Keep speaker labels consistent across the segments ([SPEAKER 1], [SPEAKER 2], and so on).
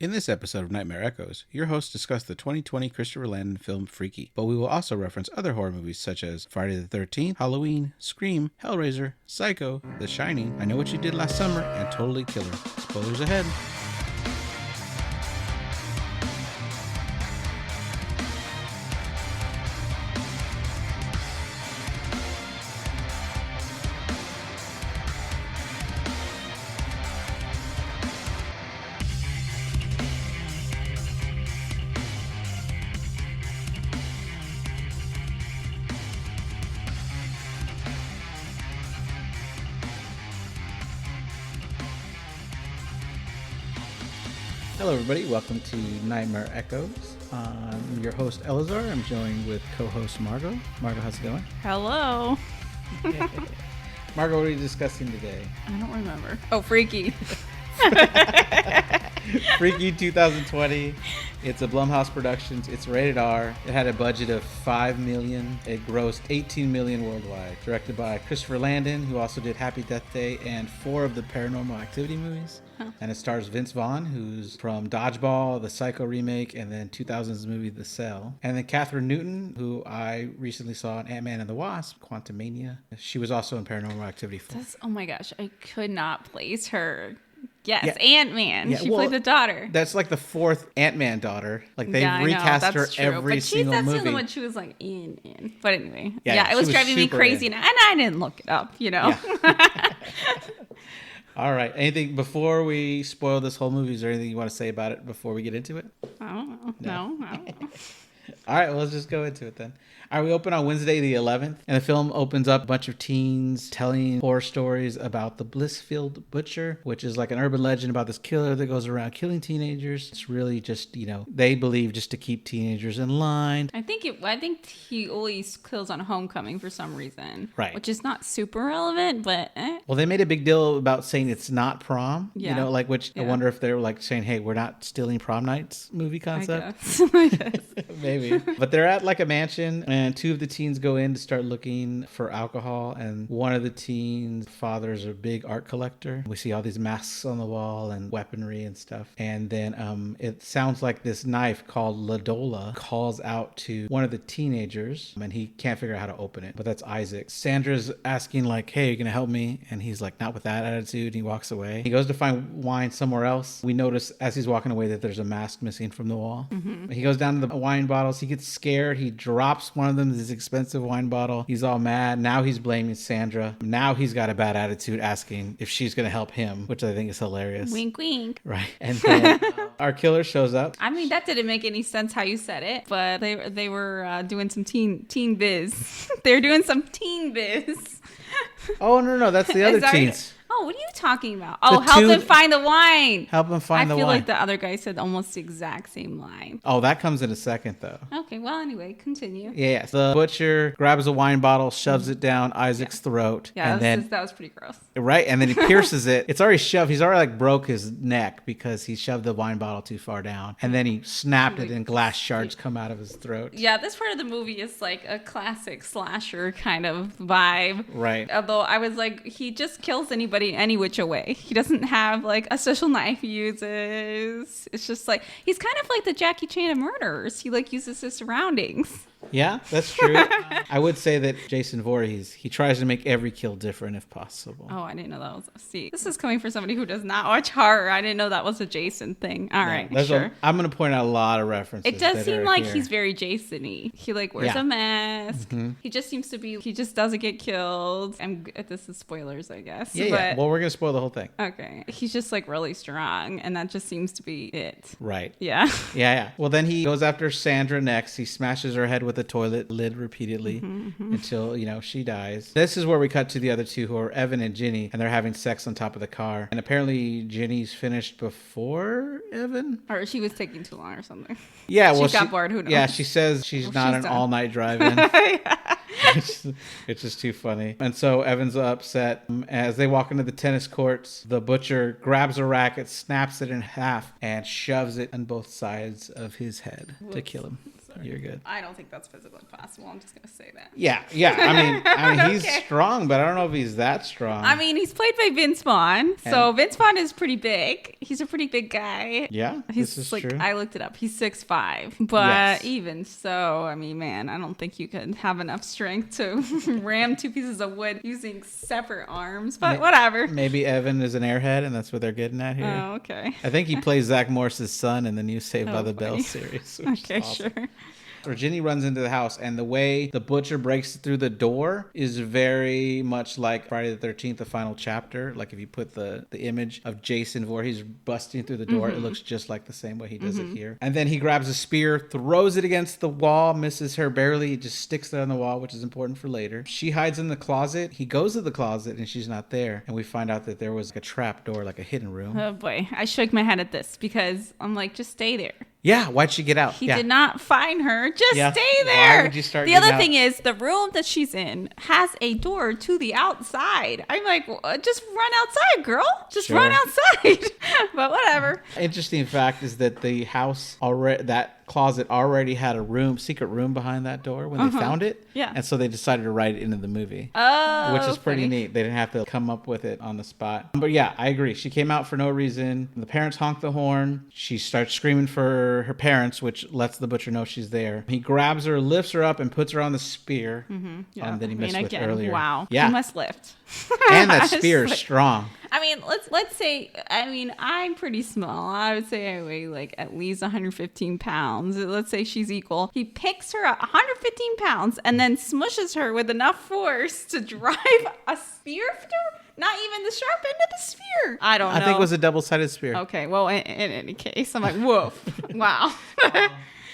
[SPEAKER 1] In this episode of Nightmare Echoes, your hosts discuss the 2020 Christopher Landon film Freaky, but we will also reference other horror movies such as Friday the 13th, Halloween, Scream, Hellraiser, Psycho, The Shining, I Know What You Did Last Summer, and Totally Killer. Spoilers ahead. Hello, everybody. Welcome to Nightmare Echoes. I'm your host, Eleazar. I'm joined with co-host Margo. Margo, how's it going?
[SPEAKER 2] Hello.
[SPEAKER 1] Margo, what are you discussing today?
[SPEAKER 2] I don't remember. Oh, Freaky.
[SPEAKER 1] Freaky 2020. It's a Blumhouse Productions. It's rated R. It had a budget of $5 million. It grossed $18 million worldwide. Directed by Christopher Landon, who also did Happy Death Day and 4 of the Paranormal Activity movies. Huh. And it stars Vince Vaughn, who's from Dodgeball, the Psycho remake, and then 2000's movie The Cell. And then Catherine Newton, who I recently saw in Ant-Man and the Wasp, Quantumania. She was also in Paranormal Activity 4.
[SPEAKER 2] Oh my gosh, I could not place her. Yes, yeah. Ant-Man. Yeah, she played the daughter.
[SPEAKER 1] That's like the 4th Ant-Man daughter. Like they recast her every single movie.
[SPEAKER 2] That's the one she was like in. But anyway, it was driving me crazy, and I didn't look it up. You know. Yeah.
[SPEAKER 1] All right. Anything before we spoil this whole movie? Is there anything you want to say about it before we get into it?
[SPEAKER 2] I don't know. No, I don't know.
[SPEAKER 1] All right, well, let's just go into it then. All right, we open on Wednesday the 11th, and the film opens up a bunch of teens telling horror stories about the Blissfield Butcher, which is like an urban legend about this killer that goes around killing teenagers. It's really just, they believe just to keep teenagers in line.
[SPEAKER 2] I think he always kills on homecoming for some reason.
[SPEAKER 1] Right.
[SPEAKER 2] Which is not super relevant, but
[SPEAKER 1] Well, they made a big deal about saying it's not prom, I wonder if they were like saying, hey, we're not stealing prom nights movie concept.
[SPEAKER 2] I guess.
[SPEAKER 1] Maybe. But they're at like a mansion, and 2 of the teens go in to start looking for alcohol, and one of the teens' father's a big art collector. We see all these masks on the wall and weaponry and stuff. And then it sounds like this knife called Ladola calls out to one of the teenagers, and he can't figure out how to open it. But that's Isaac. Sandra's asking like, hey, are you going to help me? And he's like, not with that attitude. He walks away. He goes to find wine somewhere else. We notice as he's walking away that there's a mask missing from the wall. Mm-hmm. He goes down to the wine bottles. He gets scared. He drops one of them, this expensive wine bottle. He's all mad. Now he's blaming Sandra. Now he's got a bad attitude asking if she's going to help him, which I think is hilarious.
[SPEAKER 2] Wink, wink.
[SPEAKER 1] Right. And then our killer shows up.
[SPEAKER 2] I mean, that didn't make any sense how you said it, but they were doing some teen biz. They're doing some teen biz.
[SPEAKER 1] Oh, no. That's the other teens.
[SPEAKER 2] Oh, what are you talking about? Oh, help him find the wine.
[SPEAKER 1] Help him find the wine.
[SPEAKER 2] I feel like the other guy said almost the exact same line.
[SPEAKER 1] Oh, that comes in a second, though.
[SPEAKER 2] Okay, well, anyway, continue.
[SPEAKER 1] Yeah. The butcher grabs a wine bottle, shoves it down Isaac's throat.
[SPEAKER 2] Yeah, that was pretty gross.
[SPEAKER 1] Right? And then he pierces it. It's already shoved. He's already broke his neck because he shoved the wine bottle too far down. And then he snapped it and glass shards come out of his throat.
[SPEAKER 2] Yeah, this part of the movie is like a classic slasher kind of vibe.
[SPEAKER 1] Right.
[SPEAKER 2] Although I was like, he just kills anybody any which way. He doesn't have like a special knife he uses. It's just like he's kind of like the Jackie Chan of murderers. He like uses his surroundings.
[SPEAKER 1] Yeah, that's true. I would say that Jason Voorhees, he tries to make every kill different if possible.
[SPEAKER 2] Oh, I didn't know that was. See, this is coming from somebody who does not watch horror. I didn't know that was a Jason thing. All right, sure.
[SPEAKER 1] I'm going to point out a lot of references.
[SPEAKER 2] It does seem like he's very Jason-y. He like wears a mask. Mm-hmm. He just seems to be. He just doesn't get killed. This is spoilers, I guess.
[SPEAKER 1] Yeah. Well, we're going to spoil the whole thing.
[SPEAKER 2] Okay. He's just like really strong, and that just seems to be it.
[SPEAKER 1] Right.
[SPEAKER 2] Yeah.
[SPEAKER 1] Yeah. Well, then he goes after Sandra next. He smashes her head with a toilet lid repeatedly until, she dies. This is where we cut to the other 2 who are Evan and Ginny, and they're having sex on top of the car. And apparently Ginny's finished before Evan.
[SPEAKER 2] Or she was taking too long or something.
[SPEAKER 1] Yeah, well,
[SPEAKER 2] she got bored. Who knows?
[SPEAKER 1] Yeah, she says she's not an all-night drive-in.
[SPEAKER 2] Yeah.
[SPEAKER 1] It's just too funny. And so Evan's upset. As they walk into the tennis courts, the butcher grabs a racket, snaps it in half, and shoves it on both sides of his head to kill him. You're good.
[SPEAKER 2] I don't think that's physically possible. I'm just gonna say that.
[SPEAKER 1] Yeah. I mean, he's
[SPEAKER 2] Okay.
[SPEAKER 1] strong, but I don't know if he's that strong.
[SPEAKER 2] I mean, he's played by Vince Vaughn, so Vince Vaughn is pretty big. He's a pretty big guy.
[SPEAKER 1] Yeah,
[SPEAKER 2] He's
[SPEAKER 1] this is
[SPEAKER 2] like,
[SPEAKER 1] true.
[SPEAKER 2] I looked it up. He's 6'5", but
[SPEAKER 1] Yes.
[SPEAKER 2] even so, I mean, man, I don't think you could have enough strength to ram 2 pieces of wood using separate arms. But whatever.
[SPEAKER 1] Maybe Evan is an airhead, and that's what they're getting at here.
[SPEAKER 2] Oh, okay.
[SPEAKER 1] I think he plays Zach Morris's son in the new Saved by the Bell
[SPEAKER 2] funny.
[SPEAKER 1] series. Which
[SPEAKER 2] Okay,
[SPEAKER 1] is awesome.
[SPEAKER 2] sure.
[SPEAKER 1] So Ginny runs into the house, and the way the butcher breaks through the door is very much like Friday the 13th, the final chapter. Like if you put the image of Jason Voorhees busting through the door, it looks just like the same way he does it here. And then he grabs a spear, throws it against the wall, misses her barely. It just sticks there on the wall, which is important for later. She hides in the closet. He goes to the closet, and she's not there. And we find out that there was like a trap door, like a hidden room.
[SPEAKER 2] Oh boy, I shook my head at this because I'm like, just stay there.
[SPEAKER 1] Yeah, why'd she get out?
[SPEAKER 2] He did not find her. Just
[SPEAKER 1] Yeah.
[SPEAKER 2] stay
[SPEAKER 1] Why
[SPEAKER 2] there.
[SPEAKER 1] would you start
[SPEAKER 2] The
[SPEAKER 1] getting
[SPEAKER 2] other
[SPEAKER 1] out?
[SPEAKER 2] thing is the room that she's in has a door to the outside. I'm like, just run outside, girl. Just
[SPEAKER 1] Sure.
[SPEAKER 2] run outside. But whatever.
[SPEAKER 1] Interesting fact is that the house already, that closet already had a secret room behind that door when they found it.
[SPEAKER 2] Yeah.
[SPEAKER 1] And so they decided to write it into the movie.
[SPEAKER 2] Oh,
[SPEAKER 1] Which is pretty
[SPEAKER 2] funny.
[SPEAKER 1] neat. They didn't have to come up with it on the spot. But yeah, I agree. She came out for no reason. The parents honk the horn. She starts screaming for her parents, which lets the butcher know she's there. He grabs her, lifts her up, and puts her on the spear.
[SPEAKER 2] Yeah.
[SPEAKER 1] That he missed with
[SPEAKER 2] again,
[SPEAKER 1] earlier.
[SPEAKER 2] wow.
[SPEAKER 1] Yeah.
[SPEAKER 2] He must lift.
[SPEAKER 1] And that
[SPEAKER 2] I
[SPEAKER 1] spear is
[SPEAKER 2] swear.
[SPEAKER 1] strong.
[SPEAKER 2] I mean, let's say, I mean, I'm pretty small. I would say I weigh like at least 115 pounds. Let's say she's equal. He picks her up 115 pounds and then smushes her with enough force to drive a spear through. Not even the sharp end of the spear. I don't know.
[SPEAKER 1] I think it was a double-sided spear.
[SPEAKER 2] Okay, well, in any case, I'm like, woof. Wow.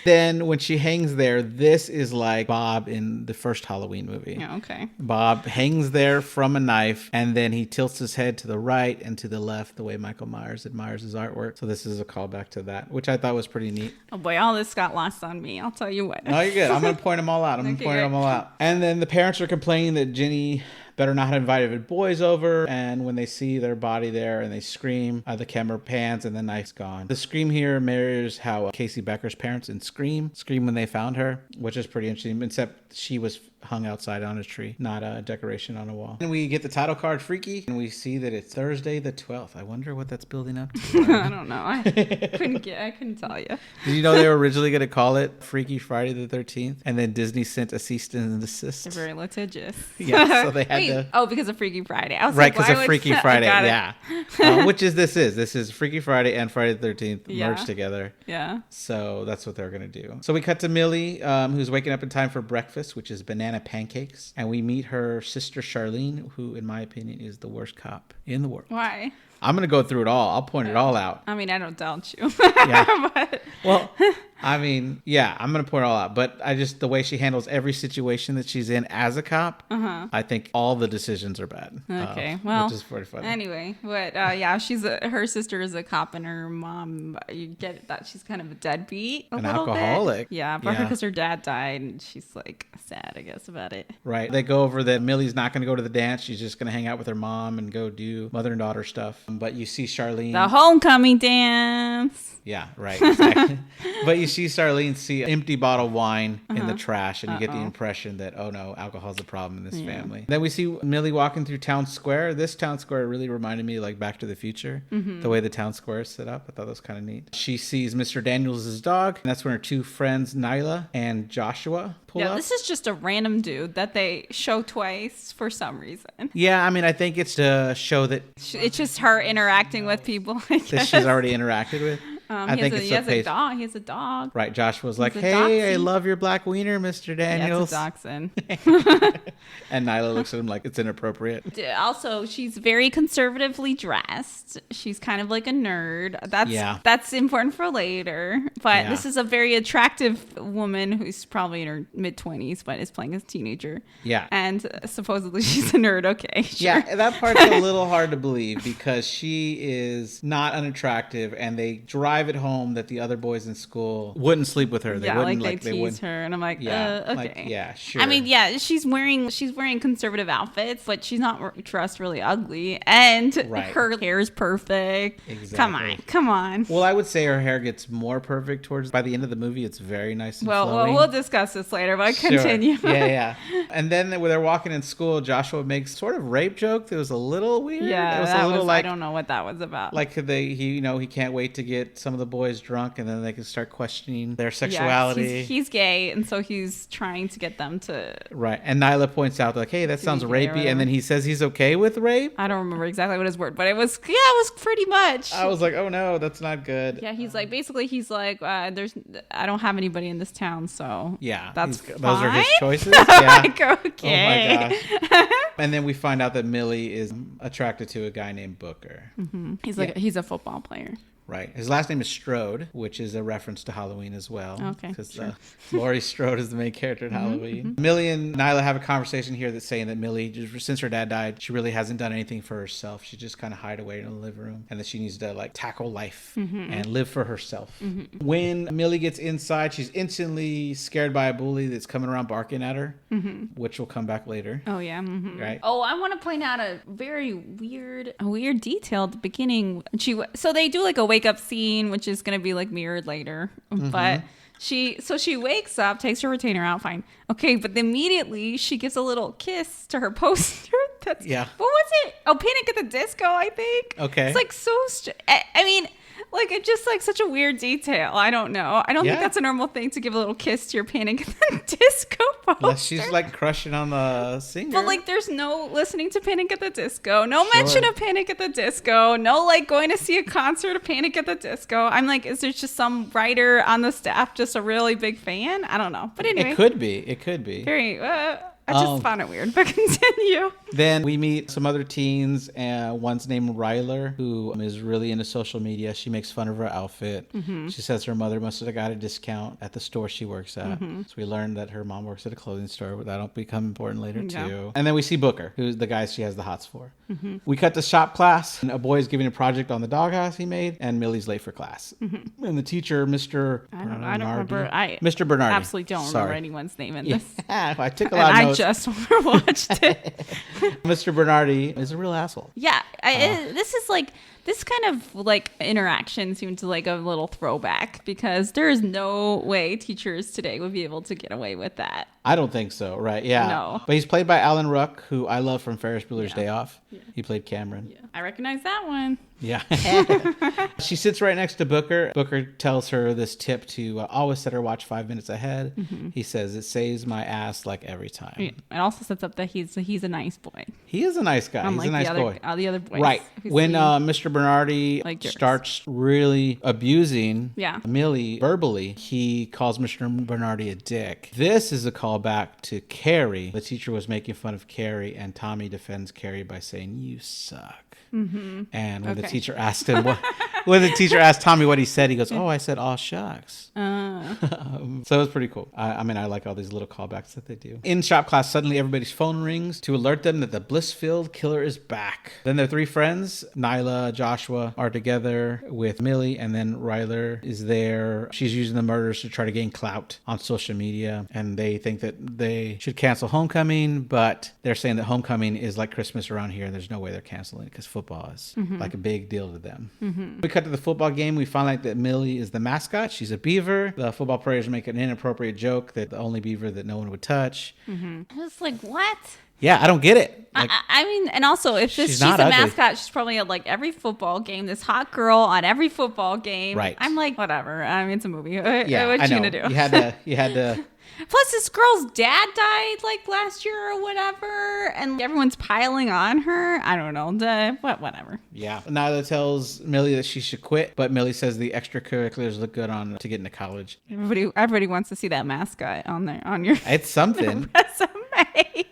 [SPEAKER 1] Then when she hangs there, this is like Bob in the first Halloween movie.
[SPEAKER 2] Yeah, okay.
[SPEAKER 1] Bob hangs there from a knife, and then he tilts his head to the right and to the left, the way Michael Myers admires his artwork. So this is a callback to that, which I thought was pretty neat.
[SPEAKER 2] Oh boy, all this got lost on me. I'll tell you what.
[SPEAKER 1] No, you're good. I'm going to point them all out. I'm going to
[SPEAKER 2] Okay,
[SPEAKER 1] point
[SPEAKER 2] great.
[SPEAKER 1] them all out. And then the parents are complaining that Ginny better not have invited boys over. And when they see their body there and they scream, the camera pans and the knife's gone. The scream here mirrors how Casey Becker's parents in Scream when they found her, which is pretty interesting, except she was hung outside on a tree, not a decoration on a wall. And we get the title card, Freaky, and we see that it's Thursday the 12th. I wonder what that's building up to.
[SPEAKER 2] I don't know. I couldn't tell you.
[SPEAKER 1] Did you know they were originally going to call it Freaky Friday the 13th? And then Disney sent a cease and desist.
[SPEAKER 2] They're very litigious.
[SPEAKER 1] Yeah, so they had
[SPEAKER 2] Wait,
[SPEAKER 1] to...
[SPEAKER 2] Oh, because of Freaky Friday. I was
[SPEAKER 1] Right,
[SPEAKER 2] like,
[SPEAKER 1] because
[SPEAKER 2] why
[SPEAKER 1] of
[SPEAKER 2] would-
[SPEAKER 1] Freaky
[SPEAKER 2] I
[SPEAKER 1] Friday,
[SPEAKER 2] got it.
[SPEAKER 1] yeah. Which is this is. This is Freaky Friday and Friday the 13th
[SPEAKER 2] Yeah.
[SPEAKER 1] merged together.
[SPEAKER 2] Yeah.
[SPEAKER 1] So that's what they're going to do. So we cut to Millie, who's waking up in time for breakfast, which is banana pancakes. And we meet her sister, Charlene, who, in my opinion, is the worst cop in the world.
[SPEAKER 2] Why?
[SPEAKER 1] I'm going to go through it all. I'll point it all out.
[SPEAKER 2] I mean, I don't doubt you.
[SPEAKER 1] Yeah.
[SPEAKER 2] But
[SPEAKER 1] Well, I mean, yeah, I'm going to point it all out. But the way she handles every situation that she's in as a cop, I think all the decisions are bad.
[SPEAKER 2] Okay, well,
[SPEAKER 1] which is pretty funny.
[SPEAKER 2] anyway, but yeah, her sister is a cop, and her mom, you get that she's kind of a deadbeat,
[SPEAKER 1] An
[SPEAKER 2] little bit.
[SPEAKER 1] alcoholic.
[SPEAKER 2] Yeah, but
[SPEAKER 1] Yeah.
[SPEAKER 2] because her dad died, and she's like sad, I guess, about it.
[SPEAKER 1] Right. They go over that Millie's not going to go to the dance. She's just going to hang out with her mom and go do mother and daughter stuff. But you see Charlene.
[SPEAKER 2] The homecoming dance.
[SPEAKER 1] Yeah, right. Exactly. But you see Charlene see an empty bottle of wine in the trash, and you get the impression that, oh no, alcohol's a problem in this family. Then we see Millie walking through town square. This town square really reminded me like Back to the Future, the way the town square is set up. I thought that was kind of neat. She sees Mr. Daniels' dog, and that's when her two friends, Nyla and Joshua, pull
[SPEAKER 2] Yeah,
[SPEAKER 1] up.
[SPEAKER 2] this is just a random dude that they show twice for some reason.
[SPEAKER 1] Yeah, I mean, I think it's to show that
[SPEAKER 2] It's just her interacting with people, I
[SPEAKER 1] that
[SPEAKER 2] guess.
[SPEAKER 1] she's already interacted with. I think
[SPEAKER 2] he
[SPEAKER 1] it's
[SPEAKER 2] has
[SPEAKER 1] okay.
[SPEAKER 2] a dog. He has a dog.
[SPEAKER 1] Right, Josh was like,
[SPEAKER 2] a
[SPEAKER 1] "Hey, I
[SPEAKER 2] doxy."
[SPEAKER 1] love your black wiener, Mr.
[SPEAKER 2] Yeah,
[SPEAKER 1] Daniels."
[SPEAKER 2] it's a dachshund.
[SPEAKER 1] And Nyla looks at him like it's inappropriate.
[SPEAKER 2] Also, she's very conservatively dressed. She's kind of like a nerd.
[SPEAKER 1] Yeah.
[SPEAKER 2] That's important for later. But
[SPEAKER 1] Yeah.
[SPEAKER 2] this is a very attractive woman who's probably in her mid-20s, but is playing a teenager.
[SPEAKER 1] Yeah.
[SPEAKER 2] And supposedly she's a nerd. Okay, sure.
[SPEAKER 1] Yeah, that part's a little hard to believe because she is not unattractive, and they drive private home that the other boys in school wouldn't sleep with her. They wouldn't
[SPEAKER 2] like they tease her, and I'm like, okay.
[SPEAKER 1] Like, yeah, sure.
[SPEAKER 2] I mean, yeah, she's wearing conservative outfits, but she's not dressed really ugly, and her hair is perfect.
[SPEAKER 1] Exactly.
[SPEAKER 2] Come on.
[SPEAKER 1] Well, I would say her hair gets more perfect towards by the end of the movie. It's very nice and flowing.
[SPEAKER 2] Well, we'll discuss this later, but continue.
[SPEAKER 1] Yeah. And then when they're walking in school, Joshua makes sort of rape joke that was a little weird.
[SPEAKER 2] Yeah,
[SPEAKER 1] it was a little like,
[SPEAKER 2] I don't know what that was about.
[SPEAKER 1] Like he can't wait to get some of the boys drunk, and then they can start questioning their sexuality.
[SPEAKER 2] Yeah, he's gay, and so he's trying to get them to.
[SPEAKER 1] Right, and Nyla points out like, "Hey, that sounds rapey," and then he says he's okay with rape.
[SPEAKER 2] I don't remember exactly what his word, but it was pretty much.
[SPEAKER 1] I was like, "Oh no, that's not good."
[SPEAKER 2] Yeah, he's like I don't have anybody in this town, so
[SPEAKER 1] yeah,
[SPEAKER 2] those
[SPEAKER 1] are his choices. Yeah.
[SPEAKER 2] Like, okay.
[SPEAKER 1] Oh my gosh. And then we find out that Millie is attracted to a guy named Booker.
[SPEAKER 2] Mm-hmm. He's a football player.
[SPEAKER 1] Right. His last name is Strode, which is a reference to Halloween as well.
[SPEAKER 2] Okay.
[SPEAKER 1] Because Laurie Strode is the main character in Halloween. Mm-hmm. Millie and Nyla have a conversation here that's saying that Millie, since her dad died, she really hasn't done anything for herself. She just kind of hide away in the living room, and that she needs to like tackle life and live for herself. Mm-hmm. When Millie gets inside, she's instantly scared by a bully that's coming around barking at her, which will come back later.
[SPEAKER 2] Oh yeah. Mm-hmm.
[SPEAKER 1] Right.
[SPEAKER 2] Oh, I want to point out a very weird detail at the beginning. So they do like a wake up scene, which is going to be like mirrored later, but she wakes up, takes her retainer out, fine, okay, but immediately she gives a little kiss to her poster. What was it? Panic at the Disco, I think.
[SPEAKER 1] Okay.
[SPEAKER 2] It's like so I mean, like, it's just like such a weird detail. I don't know. I don't think that's a normal thing to give a little kiss to your Panic at the Disco poster.
[SPEAKER 1] Unless she's like crushing on the singer.
[SPEAKER 2] But like, there's no listening to Panic at the Disco, no mention of Panic at the Disco, no like going to see a concert of Panic at the Disco. I'm like, is there just some writer on the staff just a really big fan? I don't know. But anyway,
[SPEAKER 1] it could be
[SPEAKER 2] very. I just found it weird, but continue.
[SPEAKER 1] Then we meet some other teens. One's named Ryler, who is really into social media. She makes fun of her outfit. Mm-hmm. She says her mother must have got a discount at the store she works at. Mm-hmm. So we learned that her mom works at a clothing store, but that'll become important later too. And then we see Booker, who's the guy she has the hots for. Mm-hmm. We cut to shop class, and a boy is giving a project on the doghouse he made, and Millie's late for class. Mm-hmm. And the teacher, Mr.
[SPEAKER 2] I don't remember.
[SPEAKER 1] Mr. Bernardi.
[SPEAKER 2] Absolutely don't remember anyone's name in this.
[SPEAKER 1] Yeah, I took a lot of notes.
[SPEAKER 2] I just watched it.
[SPEAKER 1] Mr. Bernardi is a real asshole.
[SPEAKER 2] Yeah, this kind of like interaction seemed to like a little throwback, because there is no way teachers today would be able to get away with that.
[SPEAKER 1] I don't think so, right? Yeah.
[SPEAKER 2] No.
[SPEAKER 1] But he's played by Alan Ruck, who I love from Ferris Bueller's Day Off. Yeah. He played Cameron.
[SPEAKER 2] Yeah. I recognize that one.
[SPEAKER 1] Yeah. She sits right next to Booker. Booker tells her this tip to always set her watch 5 minutes ahead. Mm-hmm. He says, it saves my ass like every time.
[SPEAKER 2] Yeah. It also sets up that he's a nice boy.
[SPEAKER 1] He is a nice guy. He's a nice boy.
[SPEAKER 2] The other boys.
[SPEAKER 1] Right. When Mr. Bernardi starts really abusing Millie verbally, he calls Mr. Bernardi a dick. This is a callback to Carrie. The teacher was making fun of Carrie, and Tommy defends Carrie by saying, you suck. Mm-hmm. And when the teacher asked him when the teacher asked Tommy what he said, he goes, oh, I said, aw, shucks. So it was pretty cool. I mean, I like all these little callbacks that they do. In shop class, suddenly everybody's phone rings to alert them that the Blissfield killer is back. Then their three friends, Nyla, Joshua, are together with Millie, and then Ryler is there. She's using the murders to try to gain clout on social media, and they think that they should cancel Homecoming, but they're saying that Homecoming is like Christmas around here, and there's no way they're canceling it because football is like a big deal to them. Mm-hmm. We cut to the football game. We find out that Millie is the mascot. She's a beaver. The football players make an inappropriate joke that the only beaver that no one would touch.
[SPEAKER 2] Mm-hmm. I was like, what?
[SPEAKER 1] Yeah, I don't get it.
[SPEAKER 2] Like, I mean, and also, if she's a mascot, she's probably at like every football game. This hot girl on every football game.
[SPEAKER 1] Right.
[SPEAKER 2] I'm like, whatever. I mean, it's a movie. Yeah,
[SPEAKER 1] what
[SPEAKER 2] you gonna do?
[SPEAKER 1] You had to.
[SPEAKER 2] Plus, this girl's dad died like last year or whatever, and everyone's piling on her. I don't know. Whatever.
[SPEAKER 1] Yeah. Nyla tells Millie that she should quit, but Millie says the extracurriculars look good to get into college.
[SPEAKER 2] Everybody wants to see that mascot on your.
[SPEAKER 1] It's something.
[SPEAKER 2] Resume.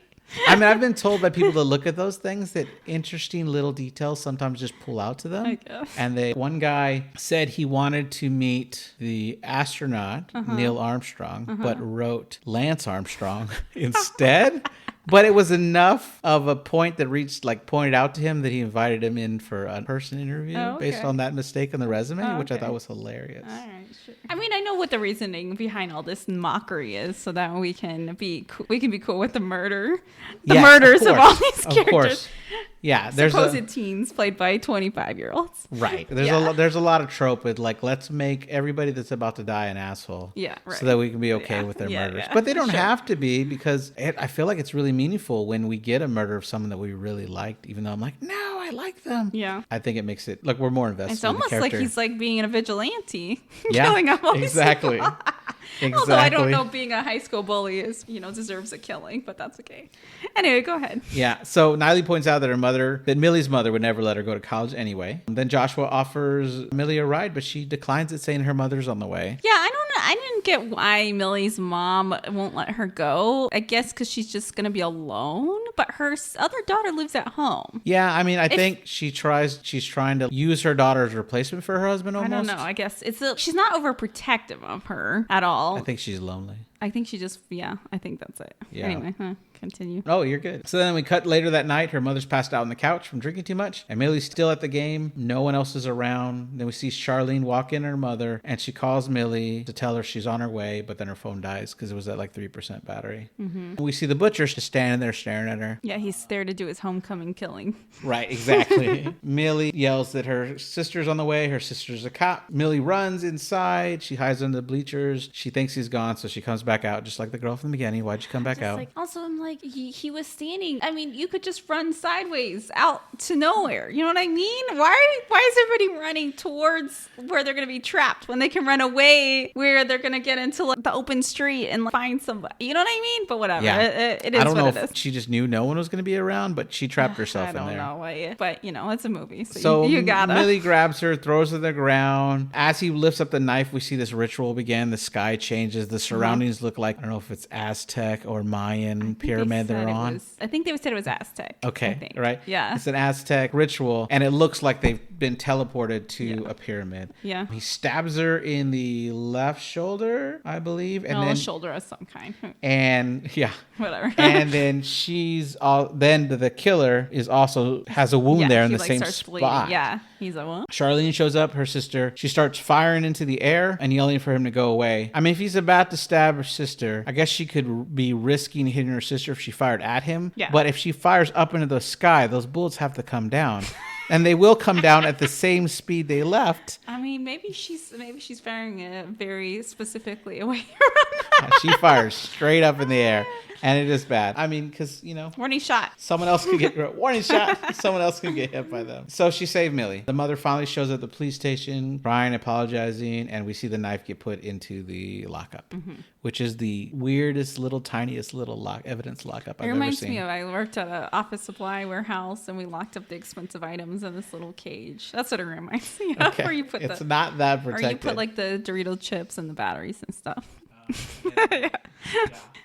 [SPEAKER 1] I mean, I've been told by people that look at those things that interesting little details sometimes just pull out to them.
[SPEAKER 2] I guess.
[SPEAKER 1] And one guy said he wanted to meet the astronaut, Neil Armstrong, but wrote Lance Armstrong instead. But it was enough of a point that pointed out to him that he invited him in for a person interview based on that mistake in the resume, which I thought was hilarious.
[SPEAKER 2] All right, sure. I mean, I know what the reasoning behind all this mockery is, so that we can be cool with the murders of all these characters. Of course.
[SPEAKER 1] Yeah,
[SPEAKER 2] there's supposed teens played by 25-year-olds.
[SPEAKER 1] Right. There's a lot of trope with let's make everybody that's about to die an asshole.
[SPEAKER 2] Yeah, right.
[SPEAKER 1] So that we can be okay with their murders. But they don't have to be, because I feel like it's really meaningful when we get a murder of someone that we really liked, even though I'm like, no, I like them.
[SPEAKER 2] Yeah.
[SPEAKER 1] I think it makes it we're more invested.
[SPEAKER 2] It's almost like he's like being a vigilante,
[SPEAKER 1] yeah,
[SPEAKER 2] killing all these
[SPEAKER 1] exactly.
[SPEAKER 2] people.
[SPEAKER 1] Exactly.
[SPEAKER 2] Although I don't know, being a high school bully deserves a killing, but that's okay. Anyway, go ahead.
[SPEAKER 1] Yeah. So Niley points out that Millie's mother would never let her go to college anyway. Then Joshua offers Millie a ride, but she declines it, saying her mother's on the way.
[SPEAKER 2] Yeah, I don't know. I didn't get why Millie's mom won't let her go. I guess because she's just going to be alone, but her other daughter lives at home.
[SPEAKER 1] Yeah, I mean, I think she's trying to use her daughter as a replacement for her husband almost.
[SPEAKER 2] I don't know. I guess she's not overprotective of her at all.
[SPEAKER 1] I think she's lonely.
[SPEAKER 2] I think she just, I think that's it.
[SPEAKER 1] Yeah.
[SPEAKER 2] Anyway, continue.
[SPEAKER 1] Oh, you're good. So then we cut later that night. Her mother's passed out on the couch from drinking too much, and Millie's still at the game. No one else is around. Then we see Charlene walk in, her mother, and she calls Millie to tell her she's on her way, but then her phone dies because it was at 3% battery. Mm-hmm. We see the butcher just standing there staring at her.
[SPEAKER 2] Yeah, he's there to do his homecoming killing.
[SPEAKER 1] Right, exactly. Millie yells that her sister's on the way. Her sister's a cop. Millie runs inside. She hides under the bleachers. She thinks he's gone, so she comes back out just like the girl from the beginning. Why'd you come back out?
[SPEAKER 2] I'm like, he was standing. I mean, you could just run sideways out to nowhere. You know what I mean? Why is everybody running towards where they're going to be trapped when they can run away where they're going to get into the open street and find somebody? You know what I mean? But whatever. Yeah. It is
[SPEAKER 1] I don't know
[SPEAKER 2] what it
[SPEAKER 1] if
[SPEAKER 2] is.
[SPEAKER 1] she just knew no one was going to be around, but she trapped herself in there.
[SPEAKER 2] I don't know. But, it's a movie. So you gotta.
[SPEAKER 1] Millie grabs her, throws her to the ground. As he lifts up the knife, we see this ritual begin. The sky changes. The surroundings look like, I don't know if it's Aztec or Mayan pyramid they're on.
[SPEAKER 2] I think they said it was Aztec.
[SPEAKER 1] Okay, right?
[SPEAKER 2] Yeah.
[SPEAKER 1] It's an Aztec ritual, and it looks like they've been teleported to a pyramid. Yeah. He stabs her in the left shoulder, I believe. And then
[SPEAKER 2] shoulder of some kind.
[SPEAKER 1] And
[SPEAKER 2] whatever.
[SPEAKER 1] And then then the killer has a wound there in the same spot.
[SPEAKER 2] Bleeding. Yeah, he's a wound.
[SPEAKER 1] Charlene shows up, her sister. She starts firing into the air and yelling for him to go away. I mean, if he's about to stab her sister, I guess she could be risking hitting her sister if she fired at him. Yeah. But if she fires up into the sky, those bullets have to come down. And they will come down at the same speed they left.
[SPEAKER 2] I mean, maybe she's firing it very specifically away.
[SPEAKER 1] She fires straight up in the air. And it is bad. I mean, because,
[SPEAKER 2] warning shot.
[SPEAKER 1] Someone else could get warning shot. Someone else could get hit by them. So she saved Millie. The mother finally shows up at the police station, crying, apologizing, and we see the knife get put into the lockup, which is the weirdest, tiniest evidence lockup I've ever seen. It
[SPEAKER 2] reminds me of, I worked at an office supply warehouse, and we locked up the expensive items in this little cage. That's what it reminds me of.
[SPEAKER 1] Okay.
[SPEAKER 2] Where you put
[SPEAKER 1] it's not that protected.
[SPEAKER 2] Or you put the Dorito chips and the batteries and stuff.
[SPEAKER 1] Yeah.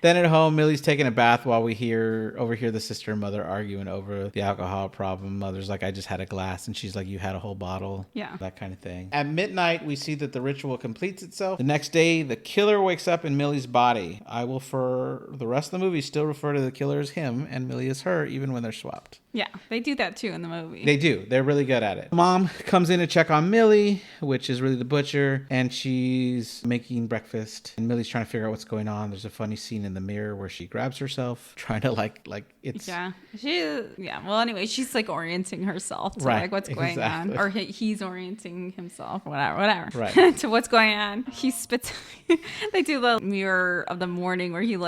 [SPEAKER 1] Then at home, Millie's taking a bath while we overhear the sister and mother arguing over the alcohol problem. Mother's like, I just had a glass. And she's like, you had a whole bottle. Yeah. That kind of thing. At midnight, we see that the ritual completes itself. The next day, the killer wakes up in Millie's body. I will, for the rest of the movie, still refer to the killer as him and Millie as her, even when they're swapped.
[SPEAKER 2] Yeah, they do that too in the movie.
[SPEAKER 1] They do. They're really good at it. Mom comes in to check on Millie, which is really the butcher, and she's making breakfast. And Millie's trying to figure out what's going on. There's a funny scene in the mirror where she grabs herself, trying to like it's...
[SPEAKER 2] Yeah. Well, anyway, she's orienting herself to what's going on. Or he's orienting himself, whatever. Right. To what's going on. He spits... They do the mirror of the morning where he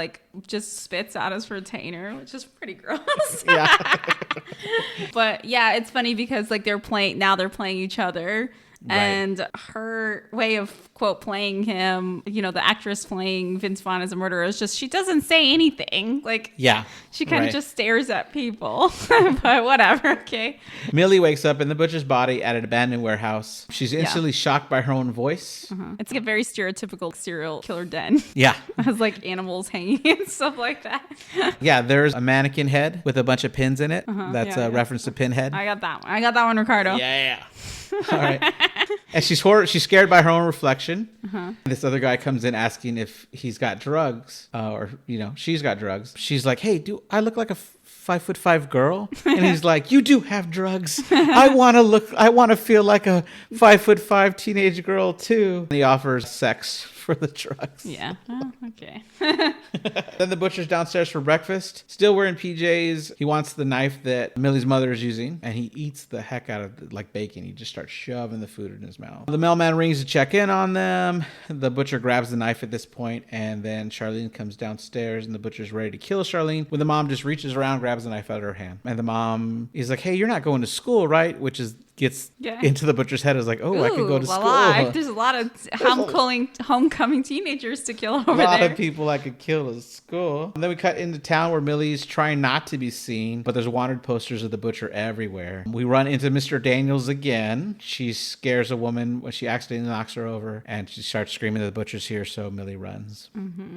[SPEAKER 2] just spits out his retainer, which is pretty gross. Yeah. But yeah, it's funny because they're playing each other. Right. And her way of, quote, playing him, the actress playing Vince Vaughn as a murderer is just, she doesn't say anything. She kind of just stares at people. But whatever, okay.
[SPEAKER 1] Millie wakes up in the butcher's body at an abandoned warehouse. She's instantly shocked by her own voice.
[SPEAKER 2] It's a very stereotypical serial killer den.
[SPEAKER 1] Yeah.
[SPEAKER 2] It has animals hanging and stuff like that.
[SPEAKER 1] Yeah, there's a mannequin head with a bunch of pins in it. That's a reference to Pinhead.
[SPEAKER 2] I got that one. Ricardo.
[SPEAKER 1] Yeah. All right. And she's scared by her own reflection. This other guy comes in asking if he's got drugs, or she's got drugs. She's like, "Hey, do I look like a 5'5" girl?" And he's like, "You do have drugs. I want to feel like a 5'5" teenage girl too." And he offers sex for the drugs.
[SPEAKER 2] Yeah. Oh, okay.
[SPEAKER 1] Then the butcher's downstairs for breakfast, still wearing PJs. He wants the knife that Millie's mother is using, and he eats the heck out of it like bacon. He just starts shoving the food in his mouth. The mailman rings to check in on them. The butcher grabs the knife at this point, and then Charlene comes downstairs, and the butcher's ready to kill Charlene when the mom just reaches around, grabs the knife out of her hand. And the mom is like, "Hey, you're not going to school, right?" Which gets into the butcher's head. Is like, "Oh, I could go to school."
[SPEAKER 2] There's a lot of homecoming teenagers to kill over there.
[SPEAKER 1] A lot of people I could kill at school. And then we cut into town where Millie's trying not to be seen, but there's wanted posters of the butcher everywhere. We run into Mr. Daniels again. She scares a woman when she accidentally knocks her over, and she starts screaming that the butcher's here, so Millie runs.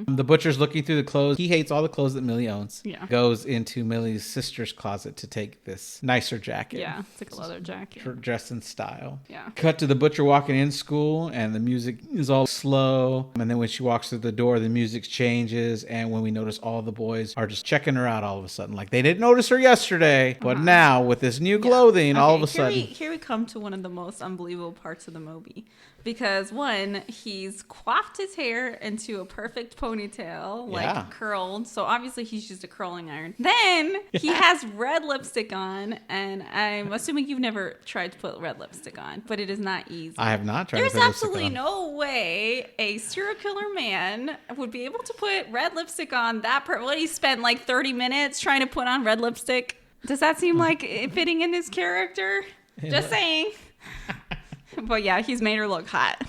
[SPEAKER 1] The butcher's looking through the clothes. He hates all the clothes that Millie owns.
[SPEAKER 2] Yeah.
[SPEAKER 1] Goes into Millie's sister's closet to take this nicer jacket.
[SPEAKER 2] Yeah, it's like a leather jacket.
[SPEAKER 1] Dressed in style.
[SPEAKER 2] Yeah.
[SPEAKER 1] Cut to the butcher walking in school, and the music is all slow. And then when she walks through the door, the music changes. And when we notice all the boys are just checking her out all of a sudden. Like they didn't notice her yesterday, but now with this new clothing, all of a sudden.
[SPEAKER 2] Here we come to one of the most unbelievable parts of the movie. Because one, he's coiffed his hair into a perfect ponytail, like curled. So obviously he's just a curling iron. Then he has red lipstick on, and I'm assuming you've never tried to put red lipstick on, but it is not easy.
[SPEAKER 1] I have not tried to put
[SPEAKER 2] There's
[SPEAKER 1] lipstick
[SPEAKER 2] absolutely
[SPEAKER 1] on.
[SPEAKER 2] no way a serial killer man would be able to put red lipstick on that what he spent like 30 minutes trying to put on red lipstick. Does that seem like it fitting in his character? Just saying. But yeah, he's made her look hot.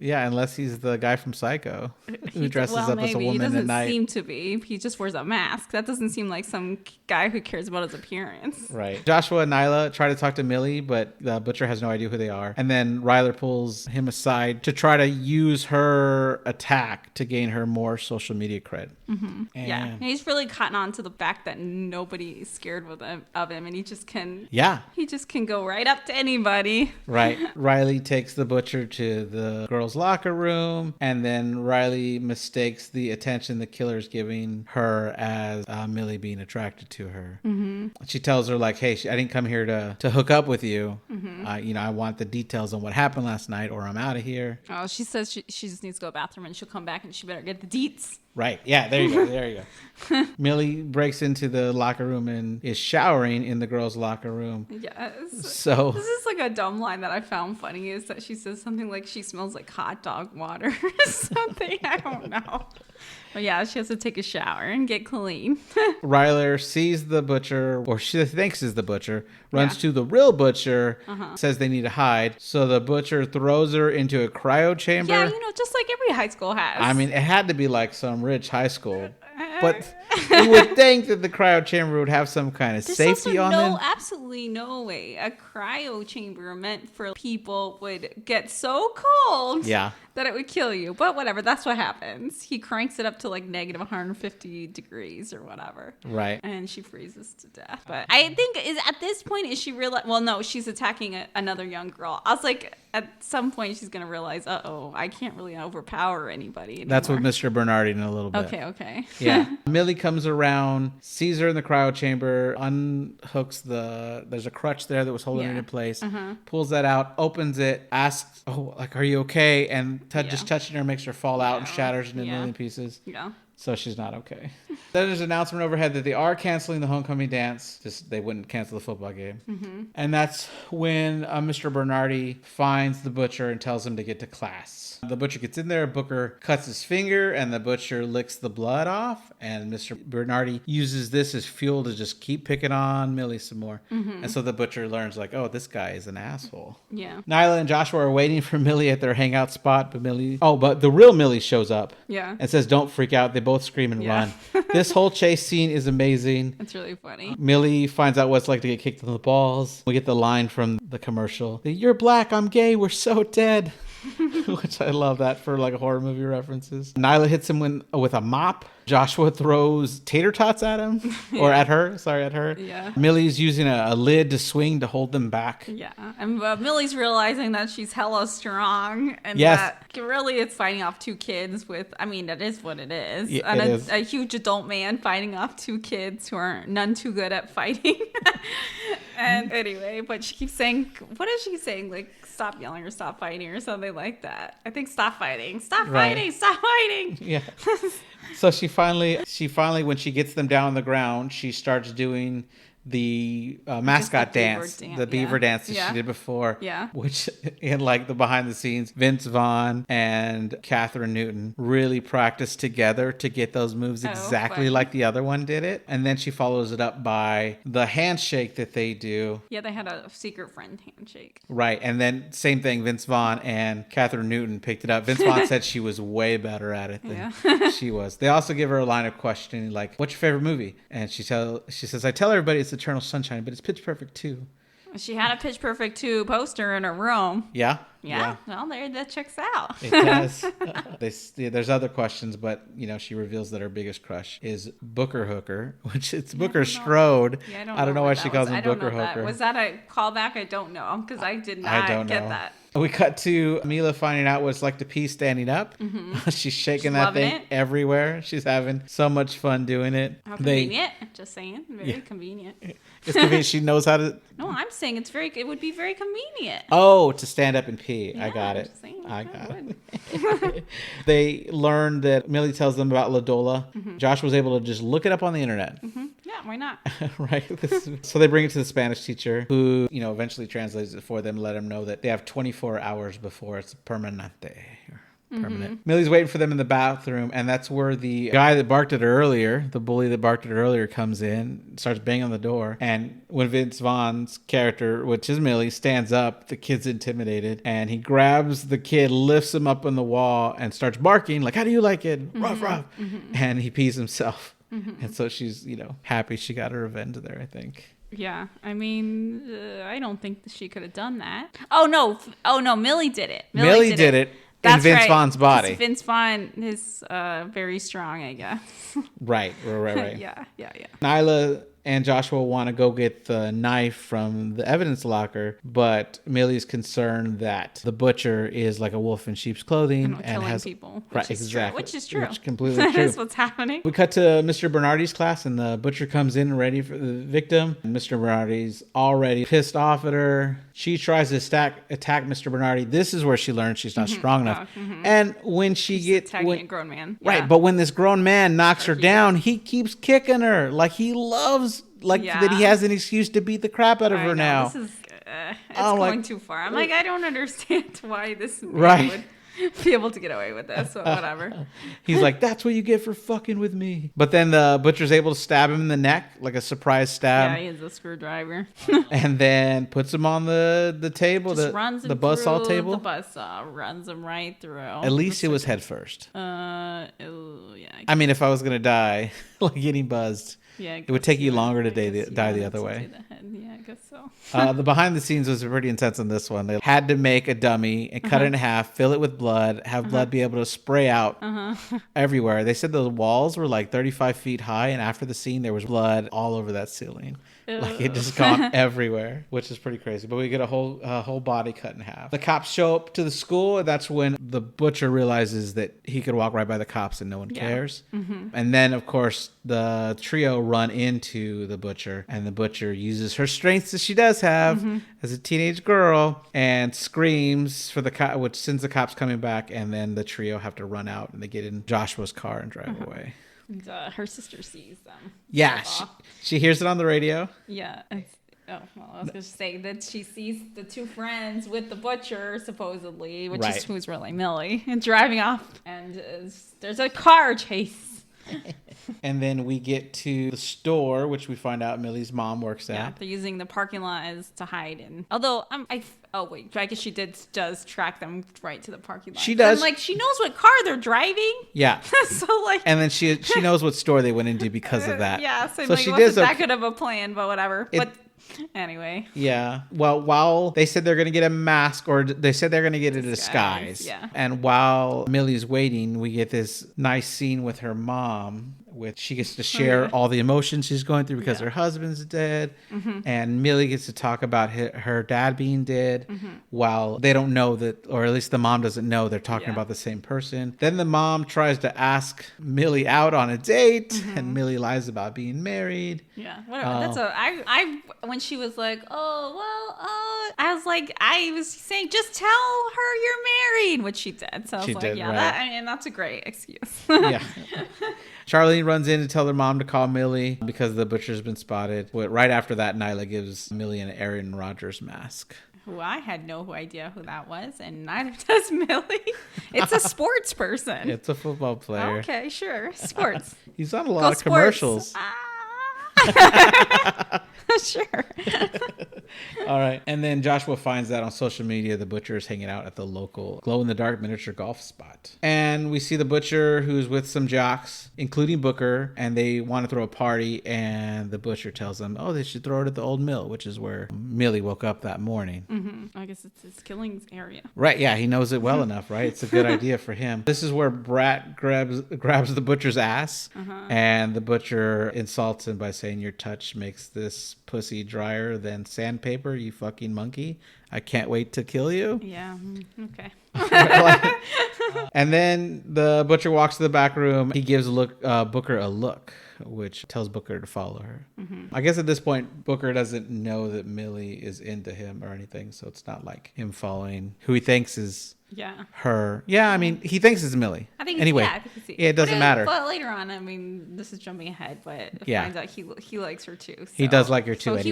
[SPEAKER 1] Yeah, unless he's the guy from Psycho who dresses up as a woman at night.
[SPEAKER 2] He doesn't seem to be. He just wears a mask. That doesn't seem like some guy who cares about his appearance.
[SPEAKER 1] Right. Joshua and Nyla try to talk to Millie, but the butcher has no idea who they are. And then Ryler pulls him aside to try to use her attack to gain her more social media cred.
[SPEAKER 2] Mm-hmm. And he's really cotton on to the fact that nobody is scared of him, and he just can.
[SPEAKER 1] Yeah.
[SPEAKER 2] He just can go right up to anybody.
[SPEAKER 1] Right. Riley takes the butcher to the girls' locker room, and then Riley mistakes the attention the killer's giving her as Millie being attracted to her. Mm-hmm. She tells her like, "Hey, I didn't come here to hook up with you. Mm-hmm. I want the details on what happened last night, or I'm out of here."
[SPEAKER 2] Oh, she says she just needs to go to the bathroom, and she'll come back, and she better get the deets.
[SPEAKER 1] Right. Yeah, there you go. There you go. Millie breaks into the locker room and is showering in the girls' locker room.
[SPEAKER 2] Yes.
[SPEAKER 1] So
[SPEAKER 2] this is like a dumb line that I found funny, is that she says something like she smells like hot dog water or something. I don't know. But yeah, she has to take a shower and get clean.
[SPEAKER 1] Ryler sees the butcher, or she thinks is the butcher, runs to the real butcher, says they need to hide. So the butcher throws her into a cryo chamber.
[SPEAKER 2] Yeah, just like every high school has.
[SPEAKER 1] I mean, it had to be like some rich high school. But you would think that the cryo chamber would have some kind of safety on them.
[SPEAKER 2] Absolutely no way a cryo chamber meant for people would get so cold that it would kill you. But whatever, that's what happens. He cranks it up to like negative 150 degrees or whatever.
[SPEAKER 1] Right.
[SPEAKER 2] And she freezes to death. But I think at this point, is she realize? Well, no, she's attacking another young girl. I was like, at some point, she's going to realize, I can't really overpower anybody anymore.
[SPEAKER 1] That's what Mr. Bernardi in a little bit.
[SPEAKER 2] Okay.
[SPEAKER 1] Yeah. Millie comes around, sees her in the cryo chamber, unhooks there's a crutch there that was holding her in place, pulls that out, opens it, asks, are you okay? And just touching her makes her fall out and shatters into a million pieces. Yeah. So she's not okay. Then there's an announcement overhead that they are canceling the homecoming dance. Just they wouldn't cancel the football game. Mm-hmm. And that's when Mr. Bernardi finds the butcher and tells him to get to class. The butcher gets in there, Booker cuts his finger, and the butcher licks the blood off. And Mr. Bernardi uses this as fuel to just keep picking on Millie some more. Mm-hmm. And so the butcher learns like, this guy is an asshole. Yeah. Nyla and Joshua are waiting for Millie at their hangout spot, but the real Millie shows up. Yeah. And says, "Don't freak out." They both scream and run. This whole chase scene is amazing.
[SPEAKER 2] It's really funny.
[SPEAKER 1] Millie finds out what it's like to get kicked in the balls. We get the line from the commercial: "You're black, I'm gay, we're so dead." Which I love that for like horror movie references. Nyla hits him with a mop. Joshua throws tater tots at him, or at her. Sorry, at her.
[SPEAKER 2] Yeah.
[SPEAKER 1] Millie's using a lid to swing to hold them back.
[SPEAKER 2] Yeah, and Millie's realizing that she's hella strong, and
[SPEAKER 1] Yes.
[SPEAKER 2] that really it's fighting off two kids with, I mean, that is what it is.
[SPEAKER 1] Yeah,
[SPEAKER 2] and
[SPEAKER 1] it is.
[SPEAKER 2] a huge adult man fighting off two kids who are none too good at fighting. And anyway, but she keeps saying, what is she saying? Like, stop yelling or stop fighting or something like that. I think stop fighting. Stop
[SPEAKER 1] Right.
[SPEAKER 2] fighting. Stop fighting.
[SPEAKER 1] Yeah. So she finally, when she gets them down on the ground, she starts doing the mascot dance, the beaver dance that she did before.
[SPEAKER 2] Yeah.
[SPEAKER 1] Which, in like the behind the scenes, Vince Vaughn and Catherine Newton really practiced together to get those moves exactly like the other one did it. And then she follows it up by the handshake that they do.
[SPEAKER 2] Yeah, they had a secret friend handshake.
[SPEAKER 1] Right. And then same thing, Vince Vaughn and Catherine Newton picked it up. Vince Vaughn said she was way better at it than she was. They also give her a line of questioning like, what's your favorite movie? And she says, I tell everybody it's Eternal Sunshine, but it's Pitch Perfect too.
[SPEAKER 2] She had a Pitch Perfect 2 poster in her room.
[SPEAKER 1] Yeah.
[SPEAKER 2] Yeah. Well, that checks out.
[SPEAKER 1] It does. There's other questions, but she reveals that her biggest crush is Booker Hooker, which it's Booker Strode.
[SPEAKER 2] Yeah,
[SPEAKER 1] I don't know why she calls him Booker Hooker.
[SPEAKER 2] Was that a callback? I don't know, because I did not get that.
[SPEAKER 1] We cut to Mila finding out what it's like to pee standing up. Mm-hmm. She's shaking that thing everywhere. She's having so much fun doing it.
[SPEAKER 2] How convenient. Just saying. Very convenient.
[SPEAKER 1] It's convenient. She knows how to...
[SPEAKER 2] No, I'm saying it would be very convenient.
[SPEAKER 1] Oh, to stand up and pee.
[SPEAKER 2] Yeah,
[SPEAKER 1] I got it.
[SPEAKER 2] I got
[SPEAKER 1] it. They learned that Millie tells them about Ladola. Mm-hmm. Josh was able to just look it up on the internet.
[SPEAKER 2] Mm-hmm. Yeah, why not?
[SPEAKER 1] Right. So they bring it to the Spanish teacher who, eventually translates it for them, let them know that they have 24 hours before it's permanente. Permanent. Mm-hmm. Millie's waiting for them in the bathroom, and that's where the guy that barked at her earlier, the bully that barked at her earlier, comes in, starts banging on the door. And when Vince Vaughn's character, which is Millie, stands up, the kid's intimidated, and he grabs the kid, lifts him up on the wall, and starts barking like, "How do you like it? Ruff, ruff." Mm-hmm. And he pees himself. Mm-hmm. And so she's, happy she got her revenge there, I think.
[SPEAKER 2] Yeah, I mean, I don't think that she could have done that. Oh no, Millie did it.
[SPEAKER 1] Millie did it.
[SPEAKER 2] That's
[SPEAKER 1] in Vince Vaughn's body.
[SPEAKER 2] Vince Vaughn is very strong, I guess.
[SPEAKER 1] Right.
[SPEAKER 2] Yeah.
[SPEAKER 1] Nyla and Joshua want to go get the knife from the evidence locker, but Millie's concerned that the butcher is like a wolf in sheep's clothing and
[SPEAKER 2] killing
[SPEAKER 1] has
[SPEAKER 2] people.
[SPEAKER 1] Which is true. Which completely true.
[SPEAKER 2] That's what's happening.
[SPEAKER 1] We cut to Mr. Bernardi's class, and the butcher comes in ready for the victim. And Mr. Bernardi's already pissed off at her. She tries to attack Mr. Bernardi. This is where she learns she's not strong enough. And when she's attacking
[SPEAKER 2] a grown man,
[SPEAKER 1] right? But when this grown man knocks her down, he keeps kicking her like he loves. That he has an excuse to beat the crap out of her now.
[SPEAKER 2] This is it's going too far. I'm like, I don't understand why this man would be able to get away with this, but whatever.
[SPEAKER 1] He's like, that's what you get for fucking with me. But then the butcher's able to stab him in the neck, like a surprise stab.
[SPEAKER 2] Yeah, he has a screwdriver.
[SPEAKER 1] And then puts him on the table, the buzzsaw table.
[SPEAKER 2] The buzzsaw runs him right through.
[SPEAKER 1] At least it was head first.
[SPEAKER 2] Yeah.
[SPEAKER 1] I mean, if I was going to die, like getting buzzed.
[SPEAKER 2] Yeah,
[SPEAKER 1] it would take you longer to die the other way.
[SPEAKER 2] Yeah, I guess so.
[SPEAKER 1] The behind the scenes was pretty intense on this one. They had to make a dummy and cut it in half, fill it with blood, have blood be able to spray out everywhere. They said the walls were like 35 feet high, and after the scene, there was blood all over that ceiling. Like it just gone everywhere, which is pretty crazy. But we get a whole body cut in half. The cops show up to the school, and that's when the butcher realizes that he could walk right by the cops and no one cares. Mm-hmm. And then, of course, the trio run into the butcher, and the butcher uses her strengths that she does have as a teenage girl and screams for the cop, which sends the cops coming back, and then the trio have to run out, and they get in Joshua's car and drive away.
[SPEAKER 2] And, her sister sees them.
[SPEAKER 1] Yeah, she hears it on the radio.
[SPEAKER 2] Yeah. I was going to say that she sees the two friends with the butcher, supposedly, which is who's really Millie, and driving off. And there's a car chase.
[SPEAKER 1] And then we get to the store, which we find out Millie's mom works at.
[SPEAKER 2] Yeah, they're using the parking lot as to hide in. Although, I guess she does track them right to the parking lot.
[SPEAKER 1] She does.
[SPEAKER 2] And, she knows what car they're driving.
[SPEAKER 1] Yeah.
[SPEAKER 2] So,
[SPEAKER 1] and then she knows what store they went into because of that.
[SPEAKER 2] Yeah, so she wasn't that good of a plan, but whatever. Anyway.
[SPEAKER 1] Yeah. Well, while they said they're going to get a mask, or they said they're going to get a disguise.
[SPEAKER 2] Yeah.
[SPEAKER 1] And while Millie's waiting, we get this nice scene with her mom, which she gets to share all the emotions she's going through because her husband's dead. And Millie gets to talk about her dad being dead while they don't know that, or at least the mom doesn't know they're talking about the same person. Then the mom tries to ask Millie out on a date, and Millie lies about being married.
[SPEAKER 2] Yeah, whatever. I when she was like, I was like, I was saying, just tell her you're married, which she did. So I was that's a great excuse.
[SPEAKER 1] Yeah. Charlene runs in to tell their mom to call Millie because the butcher's been spotted. But right after that, Nyla gives Millie an Aaron Rodgers mask.
[SPEAKER 2] Who I had no idea who that was, and neither does Millie. It's a sports person.
[SPEAKER 1] It's a football player.
[SPEAKER 2] Okay, sure. Sports.
[SPEAKER 1] He's on a lot of commercials.
[SPEAKER 2] Sure.
[SPEAKER 1] All right. And then Joshua finds that on social media, the butcher is hanging out at the local glow-in-the-dark miniature golf spot. And we see the butcher who's with some jocks, including Booker, and they want to throw a party. And the butcher tells them, they should throw it at the old mill, which is where Millie woke up that morning.
[SPEAKER 2] Mm-hmm. I guess it's his killings area.
[SPEAKER 1] Right. Yeah. He knows it well enough, right? It's a good idea for him. This is where Brat grabs the butcher's ass. And the butcher insults him by saying, your touch makes this pussy drier than sandpaper, you fucking monkey. I can't wait to kill you.
[SPEAKER 2] Yeah. Okay.
[SPEAKER 1] And then the butcher walks to the back room. He gives Booker a look, which tells Booker to follow her. I guess at this point, Booker doesn't know that Millie is into him or anything, so it's not like him following who he thinks is her. Yeah, I mean, he thinks it's Millie.
[SPEAKER 2] I think
[SPEAKER 1] anyway.
[SPEAKER 2] I think
[SPEAKER 1] it doesn't matter.
[SPEAKER 2] But later on, I mean, this is jumping ahead, but it finds out he likes her too. So.
[SPEAKER 1] He does like her too.
[SPEAKER 2] So
[SPEAKER 1] anyway.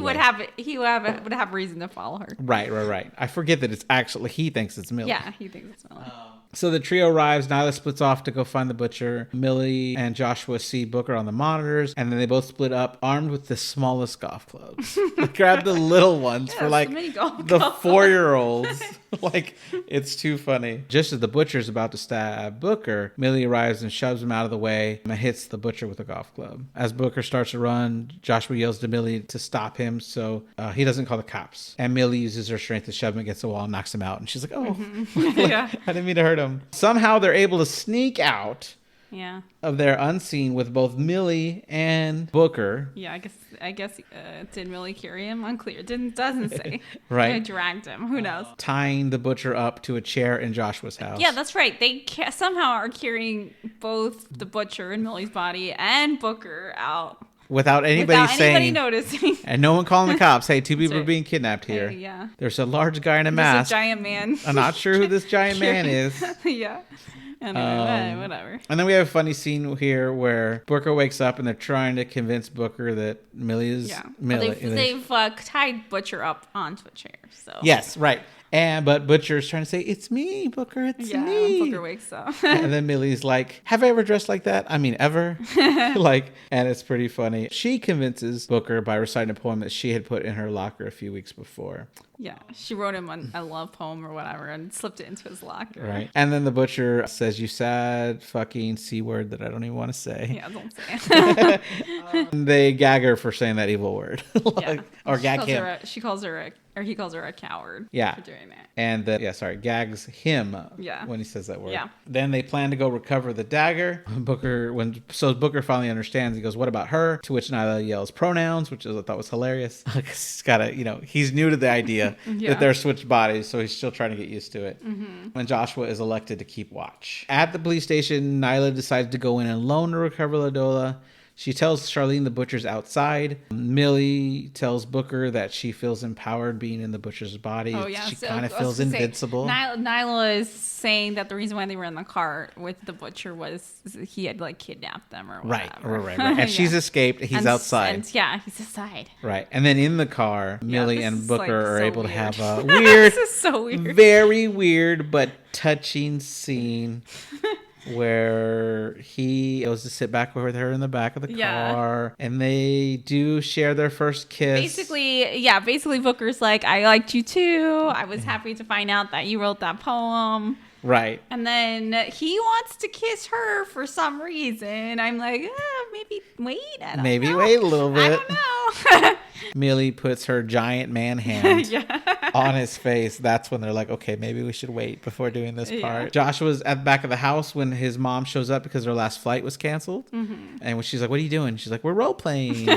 [SPEAKER 2] he would have reason to follow her.
[SPEAKER 1] Right. I forget that it's actually he thinks it's Millie.
[SPEAKER 2] Yeah, he thinks it's Millie.
[SPEAKER 1] So the trio arrives. Nyla splits off to go find the butcher. Millie and Joshua see Booker on the monitors, and then they both split up, armed with the smallest golf clubs. They grab the little ones for like the 4-year-olds. Like, it's too funny. Just as the butcher's about to stab Booker, Millie arrives and shoves him out of the way and hits the butcher with a golf club. As Booker starts to run, Joshua yells to Millie to stop him, so he doesn't call the cops. And Millie uses her strength to shove him against the wall and knocks him out. And she's like, I didn't mean to hurt him. Somehow they're able to sneak out of there unseen with both Millie and Booker.
[SPEAKER 2] Yeah, I guess did Millie carry him? Unclear. Doesn't say.
[SPEAKER 1] Right.
[SPEAKER 2] I dragged him. Who knows?
[SPEAKER 1] Tying the butcher up to a chair in Joshua's house.
[SPEAKER 2] Yeah, that's right. They somehow are carrying both the butcher and Millie's body and Booker out.
[SPEAKER 1] Without anybody
[SPEAKER 2] noticing.
[SPEAKER 1] And no one calling the cops. Hey, 2 people are being kidnapped here.
[SPEAKER 2] Hey, yeah.
[SPEAKER 1] There's a large guy in a mask.
[SPEAKER 2] There's a giant man.
[SPEAKER 1] I'm not sure who this giant man is.
[SPEAKER 2] Yeah. Anyway, whatever.
[SPEAKER 1] And then we have a funny scene here where Booker wakes up and they're trying to convince Booker that Millie is Millie.
[SPEAKER 2] They've tied Butcher up onto a chair. So
[SPEAKER 1] yes, right. But Butcher's trying to say, it's me, Booker, it's me.
[SPEAKER 2] Booker wakes up.
[SPEAKER 1] And then Millie's like, have I ever dressed like that? I mean, ever? And it's pretty funny. She convinces Booker by reciting a poem that she had put in her locker a few weeks before.
[SPEAKER 2] Yeah, she wrote him a love poem or whatever and slipped it into his locker.
[SPEAKER 1] Right. And then the butcher says, you sad fucking C word that I don't even want to say.
[SPEAKER 2] Yeah, don't say it.
[SPEAKER 1] They gag her for saying that evil word. Or gag him.
[SPEAKER 2] He calls her a coward for doing that.
[SPEAKER 1] And gags him when he says that word. Yeah. Then they plan to go recover the dagger. Booker finally understands. He goes, what about her? To which Nyla yells pronouns, which I thought was hilarious. He's gotta, he's new to the idea that they're switched bodies, so he's still trying to get used to it. When Joshua is elected to keep watch. At the police station, Nyla decides to go in alone to recover Ladola. She tells Charlene the butcher's outside. Millie tells Booker that she feels empowered being in the butcher's body. She kind of feels invincible.
[SPEAKER 2] Nyla is saying that the reason why they were in the car with the butcher was he had kidnapped them or whatever.
[SPEAKER 1] Right. And she's escaped. He's outside.
[SPEAKER 2] He's outside.
[SPEAKER 1] Right. And then in the car, Millie and Booker are able to have a
[SPEAKER 2] weird, this is so weird,
[SPEAKER 1] very weird but touching scene. Where he goes to sit back with her in the back of the car, and they do share their first kiss.
[SPEAKER 2] Basically Booker's like, I liked you too. I was happy to find out that you wrote that poem.
[SPEAKER 1] Right.
[SPEAKER 2] And then he wants to kiss her for some reason. I'm like, maybe wait. I don't
[SPEAKER 1] Maybe
[SPEAKER 2] know.
[SPEAKER 1] wait a little bit.
[SPEAKER 2] I don't know.
[SPEAKER 1] Millie puts her giant man hand
[SPEAKER 2] Yeah.
[SPEAKER 1] on his face. That's when they're like, okay, maybe we should wait before doing this part.
[SPEAKER 2] Yeah.
[SPEAKER 1] Joshua's at the back of the house when his mom shows up because her last flight was canceled. And when she's like, what are you doing? She's like, we're role playing.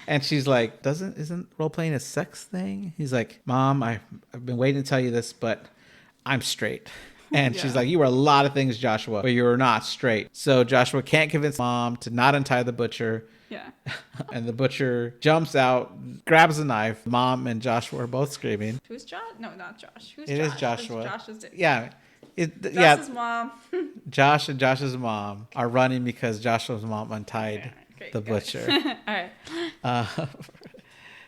[SPEAKER 1] And she's like, isn't role playing a sex thing? He's like, Mom, I've been waiting to tell you this, but I'm straight. And she's like, you were a lot of things, Joshua, but you're not straight. So Joshua can't convince Mom to not untie the butcher.
[SPEAKER 2] Yeah.
[SPEAKER 1] And the butcher jumps out, grabs a knife. Mom and Joshua are both screaming.
[SPEAKER 2] Who's Josh? No, not Josh. Who's
[SPEAKER 1] It
[SPEAKER 2] Josh?
[SPEAKER 1] is Joshua.
[SPEAKER 2] Josh's
[SPEAKER 1] Yeah.
[SPEAKER 2] Josh's mom.
[SPEAKER 1] Josh and Josh's mom are running because Joshua's mom untied the butcher.
[SPEAKER 2] All right.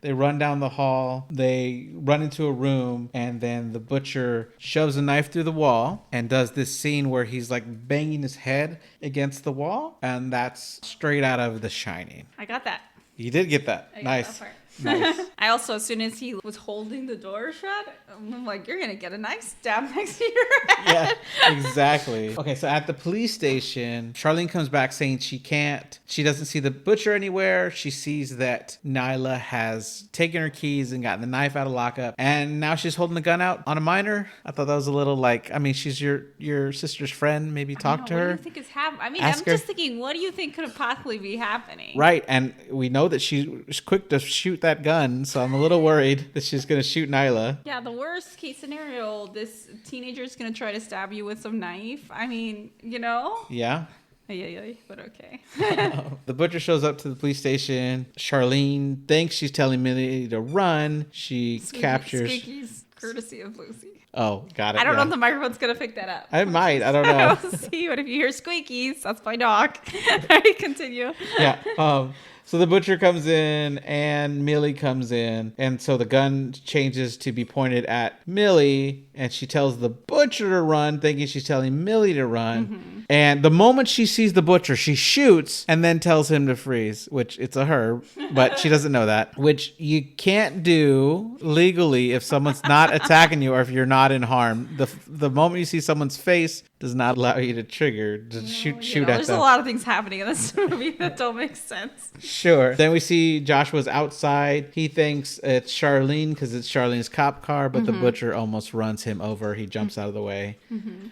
[SPEAKER 1] They run down the hall. They run into a room, and then the butcher shoves a knife through the wall and does this scene where he's like banging his head against the wall, and that's straight out of The Shining.
[SPEAKER 2] I got that.
[SPEAKER 1] You did get that. Nice.
[SPEAKER 2] That
[SPEAKER 1] Nice.
[SPEAKER 2] I also, as soon as he was holding the door shut, I'm like, you're going to get a knife stab next to your head.
[SPEAKER 1] Yeah, exactly. Okay, so at the police station, Charlene comes back saying she doesn't see the butcher anywhere. She sees that Nyla has taken her keys and gotten the knife out of lockup, and now she's holding the gun out on a minor. I thought that was a little she's your sister's friend. Maybe talk to her.
[SPEAKER 2] What do you think is happening? I mean,
[SPEAKER 1] Ask
[SPEAKER 2] I'm
[SPEAKER 1] her.
[SPEAKER 2] just thinking, what do you think could possibly be happening?
[SPEAKER 1] Right, and we know that she's quick to shoot that gun, so I'm a little worried that she's going to shoot Nyla.
[SPEAKER 2] Yeah, the worst case scenario, this teenager is going to try to stab you with some knife. I mean,
[SPEAKER 1] Yeah.
[SPEAKER 2] Yeah, but okay.
[SPEAKER 1] The butcher shows up to the police station. Charlene thinks she's telling Millie to run. She captures...
[SPEAKER 2] Squeaky's courtesy of Lucy.
[SPEAKER 1] Oh, got it.
[SPEAKER 2] I don't know if the microphone's going to pick that up.
[SPEAKER 1] I might. I don't know.
[SPEAKER 2] We'll see, but if you hear squeakies, that's my dog. All right, continue.
[SPEAKER 1] Yeah. So the butcher comes in and Millie comes in. And so the gun changes to be pointed at Millie. And she tells the butcher to run, thinking she's telling Millie to run. Mm-hmm. And the moment she sees the butcher, she shoots and then tells him to freeze, which it's a her, but she doesn't know that, which you can't do legally if someone's not attacking you or if you're not in harm. The moment you see someone's face does not allow you to trigger, to shoot at them.
[SPEAKER 2] There's a lot of things happening in this movie that don't make sense.
[SPEAKER 1] Sure. Then we see Joshua's outside. He thinks it's Charlene because it's Charlene's cop car, but the butcher almost runs him over. He jumps out of the way.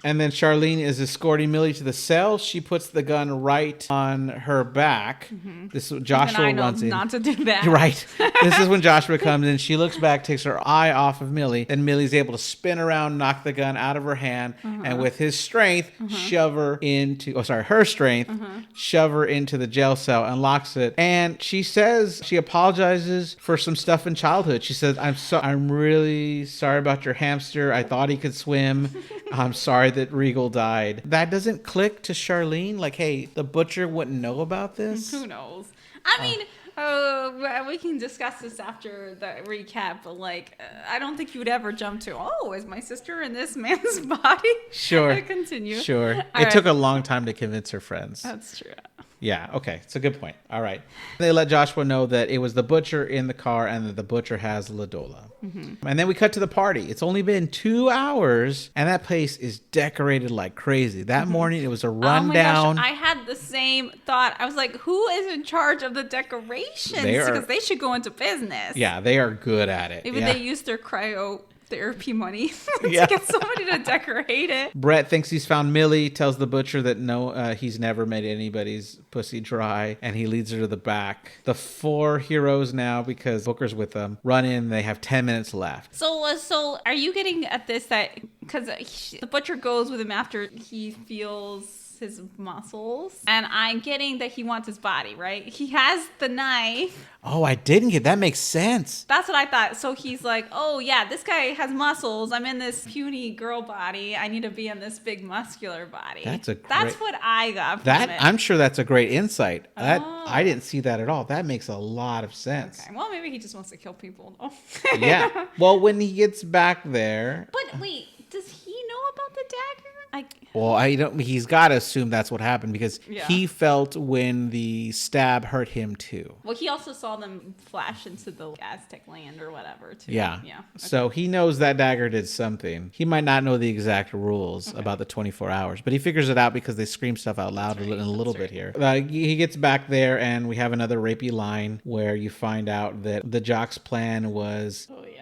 [SPEAKER 1] And then Charlene is escorting Millie to the cell. She puts the gun right on her back. This is Joshua runs in.
[SPEAKER 2] Not to do that.
[SPEAKER 1] Right. This is when Joshua comes in. She looks back, takes her eye off of Millie, and Millie's able to spin around, knock the gun out of her hand, and with his strength, shove her into, her strength, shove her into the jail cell and locks it. And she says she apologizes for some stuff in childhood. She says, I'm really sorry about your hamster. I thought he could swim. I'm sorry that Regal died. That doesn't click to Charlene. Like, hey, the butcher wouldn't know about this.
[SPEAKER 2] Who knows? I mean, we can discuss this after the recap, but I don't think you would ever jump to, is my sister in this man's body?
[SPEAKER 1] Sure.
[SPEAKER 2] Continue.
[SPEAKER 1] Sure. It took a long time to convince her friends.
[SPEAKER 2] That's true.
[SPEAKER 1] Yeah, okay. It's a good point. All right. They let Joshua know that it was the butcher in the car and that the butcher has Ladola. And then we cut to the party. It's only been 2 hours and that place is decorated like crazy. That morning it was a rundown.
[SPEAKER 2] Oh my gosh, I had the same thought. I was like, who is in charge of the decorations? Because they should go into business.
[SPEAKER 1] Yeah, they are good at it.
[SPEAKER 2] Maybe they use their cryotherapy money to get somebody to decorate it.
[SPEAKER 1] Brett thinks he's found Millie, tells the butcher that he's never made anybody's pussy dry, and he leads her to the back. The 4 heroes now, because Booker's with them, run in. They have 10 minutes left.
[SPEAKER 2] So are you getting at this that because the butcher goes with him after he feels his muscles, and I'm getting that he wants his body, right? He has the knife.
[SPEAKER 1] Oh, I didn't get that. Makes sense.
[SPEAKER 2] That's what I thought. So he's like, oh yeah, this guy has muscles. I'm in this puny girl body. I need to be in this big muscular body. That's what I got from it.
[SPEAKER 1] I'm sure that's a great insight. I didn't see that at all. That makes a lot of sense.
[SPEAKER 2] Okay. Well, maybe he just wants to kill people. No?
[SPEAKER 1] Yeah. Well, when he gets back there.
[SPEAKER 2] But wait, does he know about the dagger?
[SPEAKER 1] Well, he's got to assume that's what happened because he felt when the stab hurt him too.
[SPEAKER 2] Well, he also saw them flash into the Aztec land or whatever too.
[SPEAKER 1] Yeah.
[SPEAKER 2] Okay.
[SPEAKER 1] So he knows that dagger did something. He might not know the exact rules about the 24 hours, but he figures it out because they scream stuff out loud in a little bit here. He gets back there and we have another rapey line where you find out that the jock's plan was...
[SPEAKER 2] Oh, yeah.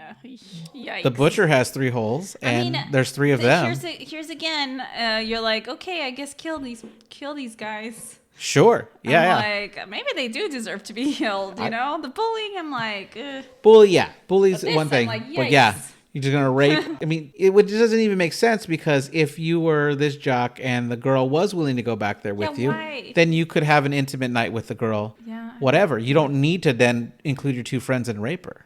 [SPEAKER 2] Yikes.
[SPEAKER 1] The butcher has 3 holes and there's 3 of them.
[SPEAKER 2] Here's again, you're like, okay, I guess kill these guys.
[SPEAKER 1] Sure. Yeah.
[SPEAKER 2] Like, maybe they do deserve to be killed, you know? The bullying, I'm like,
[SPEAKER 1] Bully's one thing.
[SPEAKER 2] Like,
[SPEAKER 1] but yeah, you're just going to rape. I mean, it doesn't even make sense because if you were this jock and the girl was willing to go back there with you, then you could have an intimate night with the girl.
[SPEAKER 2] Yeah.
[SPEAKER 1] Whatever. You don't need to then include your 2 friends and rape her.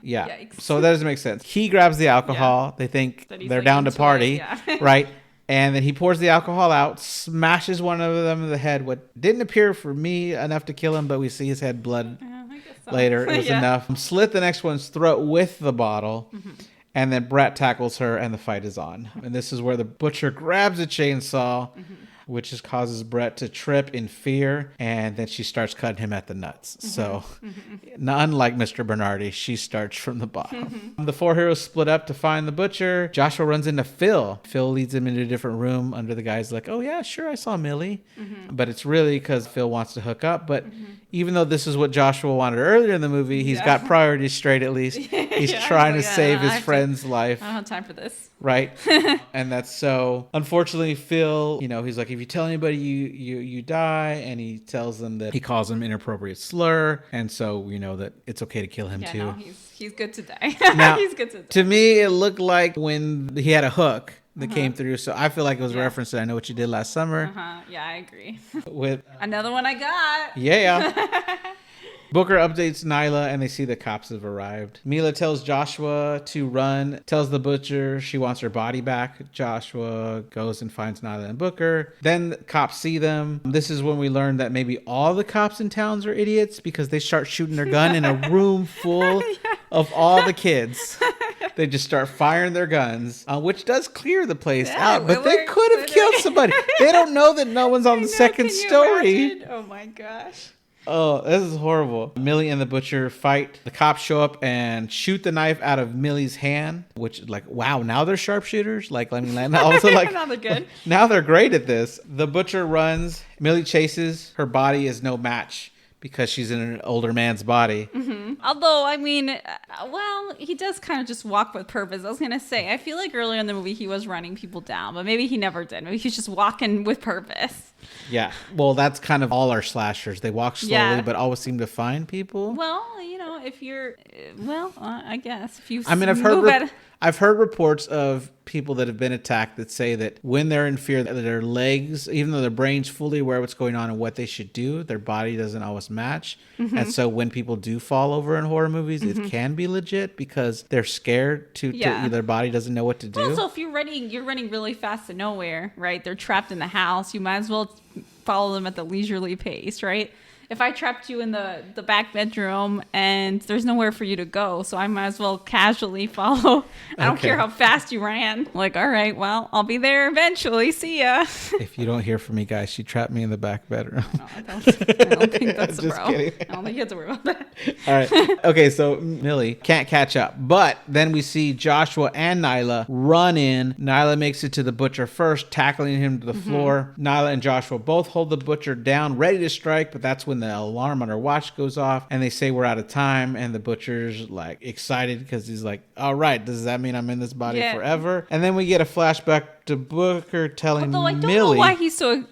[SPEAKER 1] Yeah.
[SPEAKER 2] Yikes.
[SPEAKER 1] So that doesn't make sense. He grabs the alcohol. They think they're down to party. Right. And then he pours the alcohol out, smashes one of them in the head. What didn't appear for me enough to kill him, but we see his head blood later. It was enough. Slit the next one's throat with the bottle. And then Brett tackles her and the fight is on. And this is where the butcher grabs a chainsaw, which just causes Brett to trip in fear. And then she starts cutting him at the nuts. So unlike Mr. Bernardi, she starts from the bottom. The 4 heroes split up to find the butcher. Joshua runs into Phil. Phil leads him into a different room under the guy's like, oh yeah, sure, I saw Millie. But it's really because Phil wants to hook up. But even though this is what Joshua wanted earlier in the movie, he's got priorities straight at least. He's trying to save his friend's life.
[SPEAKER 2] I don't have time for this.
[SPEAKER 1] Right. And that's so unfortunately Phil, he's like, if you tell anybody you die, and he tells them that he calls him inappropriate slur, and so we know that it's okay to kill him too.
[SPEAKER 2] No, he's good to die.
[SPEAKER 1] Now,
[SPEAKER 2] he's good to die.
[SPEAKER 1] To me it looked like when he had a hook that came through, so I feel like it was a reference to I Know What You Did Last Summer.
[SPEAKER 2] Yeah, I agree.
[SPEAKER 1] With
[SPEAKER 2] another one I got.
[SPEAKER 1] Yeah. Booker updates Nyla and they see the cops have arrived. Mila tells Joshua to run, tells the butcher she wants her body back. Joshua goes and finds Nyla and Booker. Then the cops see them. This is when we learn that maybe all the cops in towns are idiots because they start shooting their gun in a room full of all the kids. They just start firing their guns, which does clear the place out. But they could have killed somebody. They don't know that no one's on the second story.
[SPEAKER 2] Imagine? Oh my gosh.
[SPEAKER 1] Oh, this is horrible. Millie and the butcher fight. The cops show up and shoot the knife out of Millie's hand, which, like, wow, now they're sharpshooters? Like, I mean, also, like,
[SPEAKER 2] now they're good.
[SPEAKER 1] Now they're great at this. The butcher runs. Millie chases. Her body is no match because she's in an older man's body.
[SPEAKER 2] Although, I mean, he does kind of just walk with purpose. I was going to say, I feel like earlier in the movie he was running people down, but maybe he never did. Maybe he's just walking with purpose.
[SPEAKER 1] Yeah. Well, that's kind of all our slashers. They walk slowly, but always seem to find people.
[SPEAKER 2] Well, if you're, I guess. If you
[SPEAKER 1] I've heard reports of people that have been attacked that say that when they're in fear, that their legs, even though their brain's fully aware of what's going on and what they should do, their body doesn't always match. And so when people do fall over in horror movies, it can be legit because they're scared to their body doesn't know what to do.
[SPEAKER 2] Also, if you're running really fast to nowhere, right? They're trapped in the house. You might as well follow them at the leisurely pace, right? If I trapped you in the back bedroom and there's nowhere for you to go, so I might as well casually follow. I don't care how fast you ran. Like, all right, well, I'll be there eventually. See ya.
[SPEAKER 1] If you don't hear from me, guys, she trapped me in the back bedroom.
[SPEAKER 2] No, I don't think that's
[SPEAKER 1] a bro. Kidding.
[SPEAKER 2] I don't think you have to worry about that.
[SPEAKER 1] All right. Okay, so Millie can't catch up. But then we see Joshua and Nyla run in. Nyla makes it to the butcher first, tackling him to the floor. Nyla and Joshua both hold the butcher down, ready to strike, but that's when the alarm on her watch goes off and they say we're out of time, and the butcher's like excited because he's like, all right, does that mean I'm in this body forever? And then we get a flashback to Booker telling Millie.
[SPEAKER 2] Although I don't know why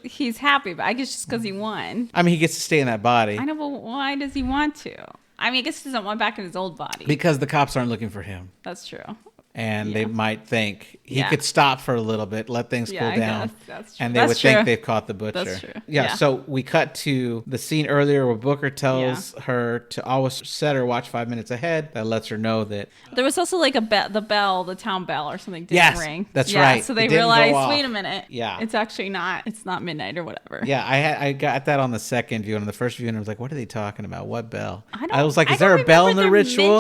[SPEAKER 2] he's happy, but I guess just because he won.
[SPEAKER 1] I mean, he gets to stay in that body.
[SPEAKER 2] I know, but why does he want to? I mean, I guess he doesn't want back in his old body.
[SPEAKER 1] Because the cops aren't looking for him.
[SPEAKER 2] That's true.
[SPEAKER 1] And they might think he could stop for a little bit, let things cool down.
[SPEAKER 2] That's true.
[SPEAKER 1] And they would think they've caught the butcher.
[SPEAKER 2] That's true.
[SPEAKER 1] Yeah, so we cut to the scene earlier where Booker tells her to always set her watch 5 minutes ahead. That lets her know that...
[SPEAKER 2] There was also like the town bell or something didn't ring.
[SPEAKER 1] That's right.
[SPEAKER 2] So they realized, wait a minute.
[SPEAKER 1] Yeah.
[SPEAKER 2] It's actually not midnight or whatever.
[SPEAKER 1] Yeah, I got that on the second view. And on the first view, and I was like, what are they talking about? What bell? I was like, is there a bell in the ritual?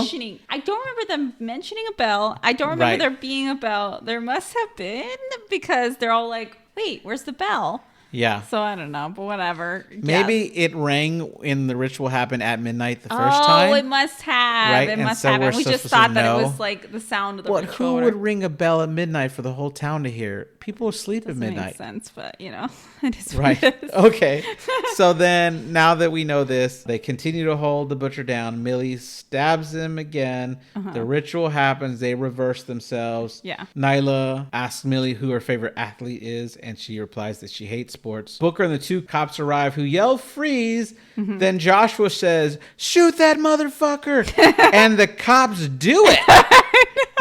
[SPEAKER 2] I don't remember them mentioning a bell. I don't don't remember
[SPEAKER 1] Right.
[SPEAKER 2] there being a bell. There must have been, because they're all like, wait, where's the bell?
[SPEAKER 1] Yeah.
[SPEAKER 2] So I don't know, but whatever.
[SPEAKER 1] Maybe
[SPEAKER 2] Yeah.
[SPEAKER 1] it rang when the ritual happened at midnight the first time.
[SPEAKER 2] Oh, it must have.
[SPEAKER 1] Right?
[SPEAKER 2] It
[SPEAKER 1] And
[SPEAKER 2] must
[SPEAKER 1] so
[SPEAKER 2] have.
[SPEAKER 1] we're
[SPEAKER 2] And we just
[SPEAKER 1] supposed to
[SPEAKER 2] thought that
[SPEAKER 1] know.
[SPEAKER 2] it was like the sound of the
[SPEAKER 1] What?
[SPEAKER 2] ritual.
[SPEAKER 1] Who would ring a bell at midnight for the whole town to hear? People sleep at
[SPEAKER 2] Doesn't
[SPEAKER 1] midnight.
[SPEAKER 2] make sense, but you know, it is what
[SPEAKER 1] Right.
[SPEAKER 2] it is.
[SPEAKER 1] Okay. So then, now that we know this, they continue to hold the butcher down. Millie stabs him again. The ritual happens. They reverse themselves.
[SPEAKER 2] Yeah.
[SPEAKER 1] Nyla asks Millie who her favorite athlete is, and she replies that she hates sports. Booker and the two cops arrive, who yell freeze. Then Joshua says, shoot that motherfucker. And the cops do it.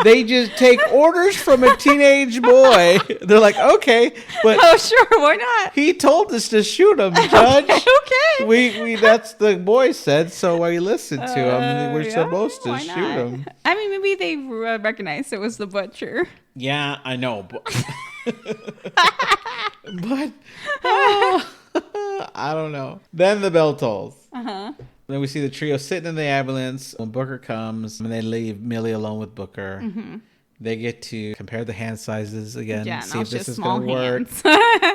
[SPEAKER 1] They just take orders from a teenage boy. They're like, okay, but
[SPEAKER 2] Oh, sure, why not?
[SPEAKER 1] he told us to shoot him, Judge.
[SPEAKER 2] Okay.
[SPEAKER 1] We that's the boy said, so we listened to him. We're
[SPEAKER 2] Yeah,
[SPEAKER 1] supposed to
[SPEAKER 2] why
[SPEAKER 1] shoot
[SPEAKER 2] not?
[SPEAKER 1] him.
[SPEAKER 2] I mean, maybe they recognized it was the butcher.
[SPEAKER 1] Yeah, I know. But, but I don't know. Then the bell tolls. Then we see the trio sitting in the ambulance when Booker comes, and they leave Millie alone with Booker. They get to compare the hand sizes again,
[SPEAKER 2] Yeah,
[SPEAKER 1] see
[SPEAKER 2] now
[SPEAKER 1] if
[SPEAKER 2] it's
[SPEAKER 1] this
[SPEAKER 2] just
[SPEAKER 1] is
[SPEAKER 2] small
[SPEAKER 1] going to work.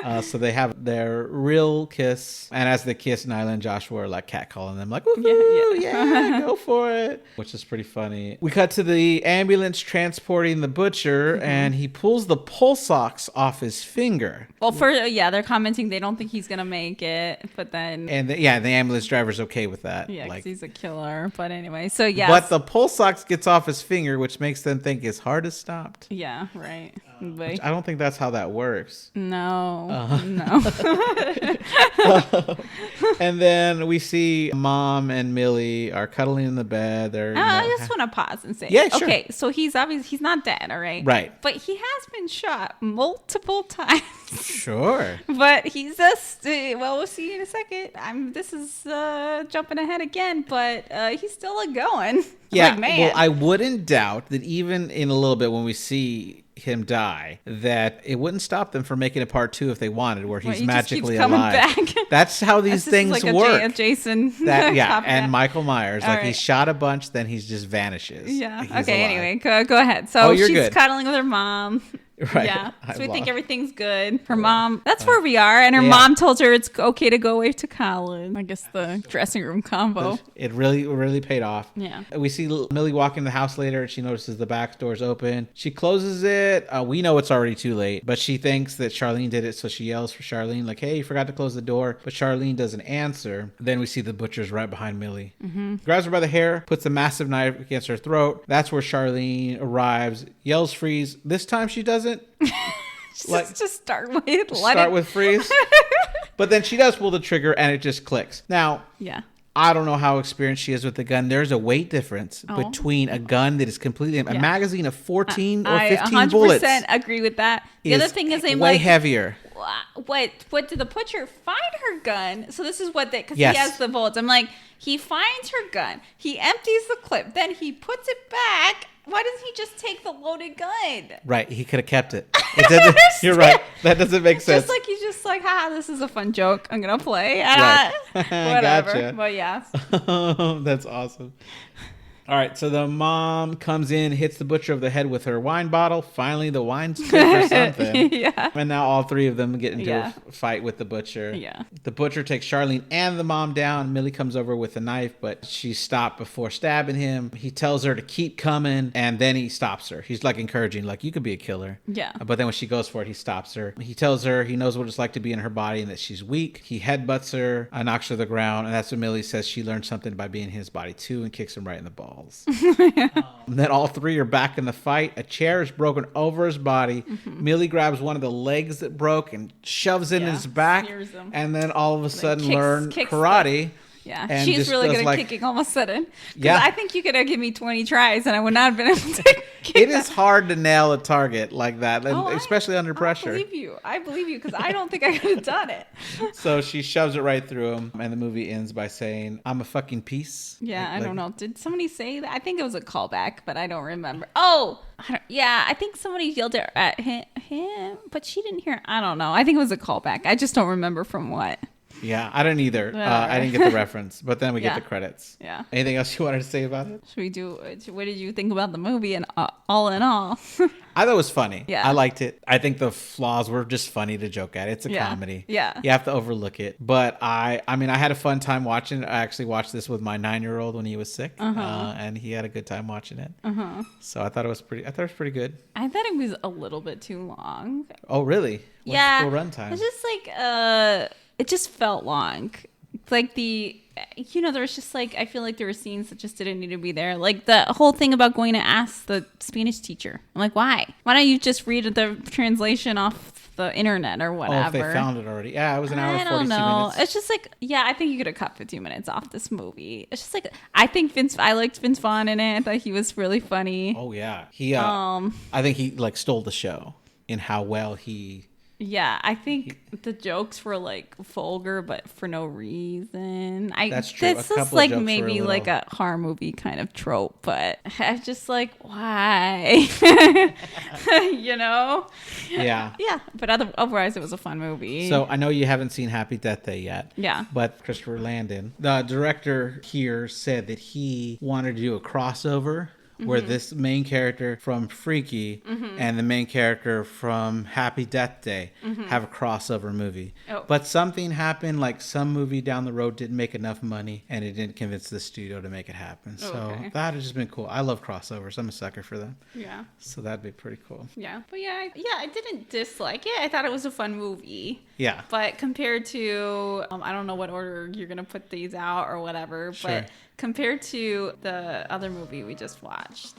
[SPEAKER 2] hands.
[SPEAKER 1] So they have their real kiss. And as they kiss, Nyla and Joshua are like catcalling them, like, woohoo, yeah, go for it. Which is pretty funny. We cut to the ambulance transporting the butcher, and he pulls the pulse ox off his finger.
[SPEAKER 2] Well, they're commenting they don't think he's gonna make it, but then
[SPEAKER 1] And the ambulance driver's okay with that.
[SPEAKER 2] yeah, 'cause
[SPEAKER 1] like,
[SPEAKER 2] he's a killer. But anyway, so yeah,
[SPEAKER 1] but the pulse ox gets off his finger, which makes them think his heart is stopped.
[SPEAKER 2] yeah, right. But
[SPEAKER 1] Which I don't think that's how that works.
[SPEAKER 2] no, no.
[SPEAKER 1] And then we see Mom and Millie are cuddling in the bed. They're
[SPEAKER 2] I just want to pause and say,
[SPEAKER 1] Yeah, sure.
[SPEAKER 2] okay, so he's not dead, all right?
[SPEAKER 1] Right.
[SPEAKER 2] But he has been shot multiple times.
[SPEAKER 1] Sure.
[SPEAKER 2] But he's just, well, we'll see in a second. This is jumping ahead again, but he's still going.
[SPEAKER 1] Yeah.
[SPEAKER 2] Like, man.
[SPEAKER 1] Well, I wouldn't doubt that even in a little bit when we see him die, that it wouldn't stop them from making a part 2 if they wanted, where he's
[SPEAKER 2] he just keeps
[SPEAKER 1] magically
[SPEAKER 2] coming
[SPEAKER 1] alive.
[SPEAKER 2] back.
[SPEAKER 1] That's how these
[SPEAKER 2] This
[SPEAKER 1] things
[SPEAKER 2] is like
[SPEAKER 1] work.
[SPEAKER 2] a Jason.
[SPEAKER 1] That yeah,
[SPEAKER 2] copy
[SPEAKER 1] and
[SPEAKER 2] that.
[SPEAKER 1] Michael Myers,
[SPEAKER 2] All
[SPEAKER 1] like he
[SPEAKER 2] right.
[SPEAKER 1] shot a bunch, then he just vanishes.
[SPEAKER 2] Yeah.
[SPEAKER 1] He's
[SPEAKER 2] Okay.
[SPEAKER 1] alive.
[SPEAKER 2] Anyway, go ahead. So
[SPEAKER 1] Oh, you're
[SPEAKER 2] she's
[SPEAKER 1] good.
[SPEAKER 2] cuddling with her mom.
[SPEAKER 1] Right.
[SPEAKER 2] Yeah.
[SPEAKER 1] I
[SPEAKER 2] So we think
[SPEAKER 1] lost.
[SPEAKER 2] everything's good. Her mom. That's where we are. And her
[SPEAKER 1] Yeah.
[SPEAKER 2] mom told her it's okay to go away to college. I guess the dressing room combo.
[SPEAKER 1] It really paid off.
[SPEAKER 2] Yeah.
[SPEAKER 1] We see Millie walk in the house later, and she notices the back door's open. She closes it. We know it's already too late, but she thinks that Charlene did it, so she yells for Charlene, like, hey, you forgot to close the door. But Charlene doesn't answer. Then we see the butcher's right behind Millie. Grabs her by the hair, puts a massive knife against her throat. That's where Charlene arrives, yells freeze. This time she doesn't.
[SPEAKER 2] Just start with
[SPEAKER 1] Start with freeze. But then she does pull the trigger, and it just clicks. Now,
[SPEAKER 2] Yeah.
[SPEAKER 1] I don't know how experienced she is with the gun. There's a weight difference between a gun that is completely a magazine of 14 or 15
[SPEAKER 2] I 100%
[SPEAKER 1] bullets.
[SPEAKER 2] agree with that. The other thing is, I'm
[SPEAKER 1] way
[SPEAKER 2] like,
[SPEAKER 1] heavier.
[SPEAKER 2] what did the butcher find her gun? So this is what they, because
[SPEAKER 1] Yes.
[SPEAKER 2] he has the bullets. I'm like, he finds her gun, he empties the clip, then he puts it back. Why doesn't he just take the loaded gun?
[SPEAKER 1] Right, he could have kept it. It didn't, you're right. That doesn't make sense.
[SPEAKER 2] Just like he's just like, this is a fun joke. I'm gonna play.
[SPEAKER 1] Right.
[SPEAKER 2] Whatever.
[SPEAKER 1] Gotcha.
[SPEAKER 2] But yeah.
[SPEAKER 1] That's awesome. All right, so the mom comes in, hits the butcher over the head with her wine bottle. Finally, the wine's good for something.
[SPEAKER 2] Yeah.
[SPEAKER 1] And now all three of them get into
[SPEAKER 2] Yeah.
[SPEAKER 1] a fight with the butcher.
[SPEAKER 2] Yeah.
[SPEAKER 1] The butcher takes Charlene and the mom down. Millie comes over with a knife, but she's stopped before stabbing him. He tells her to keep coming, and then he stops her. He's like encouraging, like, you could be a killer.
[SPEAKER 2] Yeah.
[SPEAKER 1] But then when she goes for it, he stops her. He tells her he knows what it's like to be in her body and that she's weak. He headbutts her, knocks her to the ground, and that's when Millie says she learned something by being in his body too, and kicks him right in the balls. Then all three are back in the fight. A chair is broken over his body. Millie grabs one of the legs that broke and shoves it in
[SPEAKER 2] Yeah,
[SPEAKER 1] his back,
[SPEAKER 2] spears him.
[SPEAKER 1] and then all of a sudden
[SPEAKER 2] kicks-
[SPEAKER 1] learn
[SPEAKER 2] kicks
[SPEAKER 1] karate.
[SPEAKER 2] Yeah,
[SPEAKER 1] And
[SPEAKER 2] she's
[SPEAKER 1] just
[SPEAKER 2] really
[SPEAKER 1] does,
[SPEAKER 2] good at
[SPEAKER 1] like-
[SPEAKER 2] kicking all of a sudden. 'Cause
[SPEAKER 1] Yeah.
[SPEAKER 2] I think you could have given me 20 tries and I would not have been able to kick
[SPEAKER 1] It is hard to nail a target like that, and
[SPEAKER 2] Oh,
[SPEAKER 1] especially under pressure.
[SPEAKER 2] I believe you because I don't think I could have done it.
[SPEAKER 1] So she shoves it right through him, and the movie ends by saying, "I'm a fucking piece."
[SPEAKER 2] Yeah, I
[SPEAKER 1] Like-
[SPEAKER 2] don't know. Did somebody say that? I think it was a callback, but I don't remember. Oh, I think somebody yelled at him, but she didn't hear. I don't know. I think it was a callback. I just don't remember from what.
[SPEAKER 1] Yeah, I don't either. I didn't get the reference, but then we get the credits.
[SPEAKER 2] Yeah.
[SPEAKER 1] Anything else you wanted to say about it?
[SPEAKER 2] Should we do? What did you think about the movie? And all in all,
[SPEAKER 1] I thought it was funny.
[SPEAKER 2] Yeah.
[SPEAKER 1] I liked it. I think the flaws were just funny to joke at. It's a comedy.
[SPEAKER 2] Yeah.
[SPEAKER 1] You have to overlook it. But I mean, I had a fun time watching it. I actually watched this with my 9-year-old when he was sick, and he had a good time watching it. So I thought it was pretty good.
[SPEAKER 2] I thought it was a little bit too long.
[SPEAKER 1] Oh, really? What's the full runtime?
[SPEAKER 2] It's just like it just felt long. Like there was just like, I feel like there were scenes that just didn't need to be there. Like the whole thing about going to ask the Spanish teacher. I'm like, why? Why don't you just read the translation off the internet or whatever?
[SPEAKER 1] Oh, if they found it already. Yeah, it was an hour and 42
[SPEAKER 2] I don't know.
[SPEAKER 1] minutes.
[SPEAKER 2] It's just like, I think you could have cut 15 minutes off this movie. It's just like, I liked Vince Vaughn in it. I thought he was really funny.
[SPEAKER 1] Oh, yeah. I think he like stole the show in how well he...
[SPEAKER 2] Yeah, I think the jokes were like vulgar, but for no reason.
[SPEAKER 1] That's true.
[SPEAKER 2] This is like maybe like a horror movie kind of trope, but I'm just like, why? You know?
[SPEAKER 1] Yeah.
[SPEAKER 2] Yeah, but otherwise it was a fun movie.
[SPEAKER 1] So I know you haven't seen Happy Death Day yet.
[SPEAKER 2] Yeah.
[SPEAKER 1] But Christopher Landon, the director here, said that he wanted to do a crossover where this main character from Freaky and the main character from Happy Death Day have a crossover movie.
[SPEAKER 2] Oh.
[SPEAKER 1] But something happened, like some movie down the road didn't make enough money and it didn't convince the studio to make it happen. So that has just been cool. I love crossovers. I'm a sucker for them.
[SPEAKER 2] Yeah.
[SPEAKER 1] So that'd be pretty cool.
[SPEAKER 2] Yeah. But I didn't dislike it. I thought it was a fun movie.
[SPEAKER 1] Yeah.
[SPEAKER 2] But compared to, I don't know what order you're going to put these out or whatever,
[SPEAKER 1] Sure.
[SPEAKER 2] but compared to the other movie we just watched,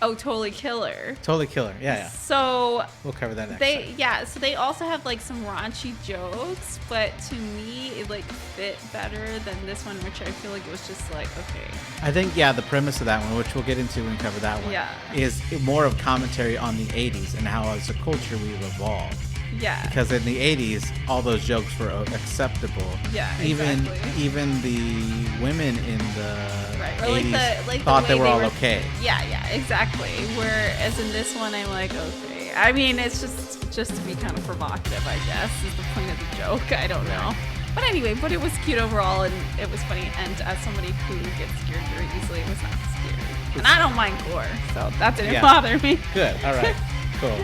[SPEAKER 2] Totally Killer.
[SPEAKER 1] Totally Killer. Yeah.
[SPEAKER 2] So
[SPEAKER 1] We'll cover that next time.
[SPEAKER 2] so they also have like some raunchy jokes, but to me it like fit better than this one, which I feel like it was just like, okay.
[SPEAKER 1] I think, the premise of that one, which we'll get into when we cover that one, is more of commentary on the 80s and how as a culture we've evolved.
[SPEAKER 2] Yeah.
[SPEAKER 1] Because in the 80s, all those jokes were acceptable.
[SPEAKER 2] Yeah,
[SPEAKER 1] Even the women in the 80s thought they were all okay.
[SPEAKER 2] Yeah, exactly. Whereas in this one, I'm like, okay. I mean, it's just to be kind of provocative, I guess, is the point of the joke. I don't know. But anyway, but it was cute overall, and it was funny. And as somebody who gets scared very easily, it was not scary. And I don't mind gore, so that didn't bother me.
[SPEAKER 1] Good. All right. Cool.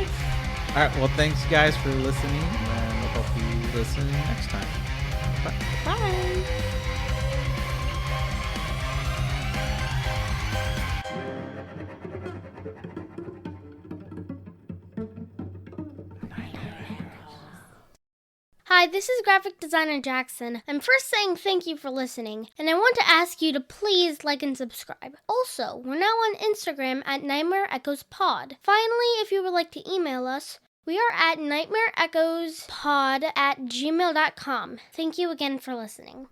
[SPEAKER 1] All right. Well, thanks, guys, for listening, and we'll hope you listen next time. Bye.
[SPEAKER 2] Bye.
[SPEAKER 3] Hi, this is graphic designer Jackson. I'm first saying thank you for listening, and I want to ask you to please like and subscribe. Also, we're now on Instagram at Nightmare Echoes Pod. Finally, if you would like to email us, we are at nightmareechoespod@gmail.com. Thank you again for listening.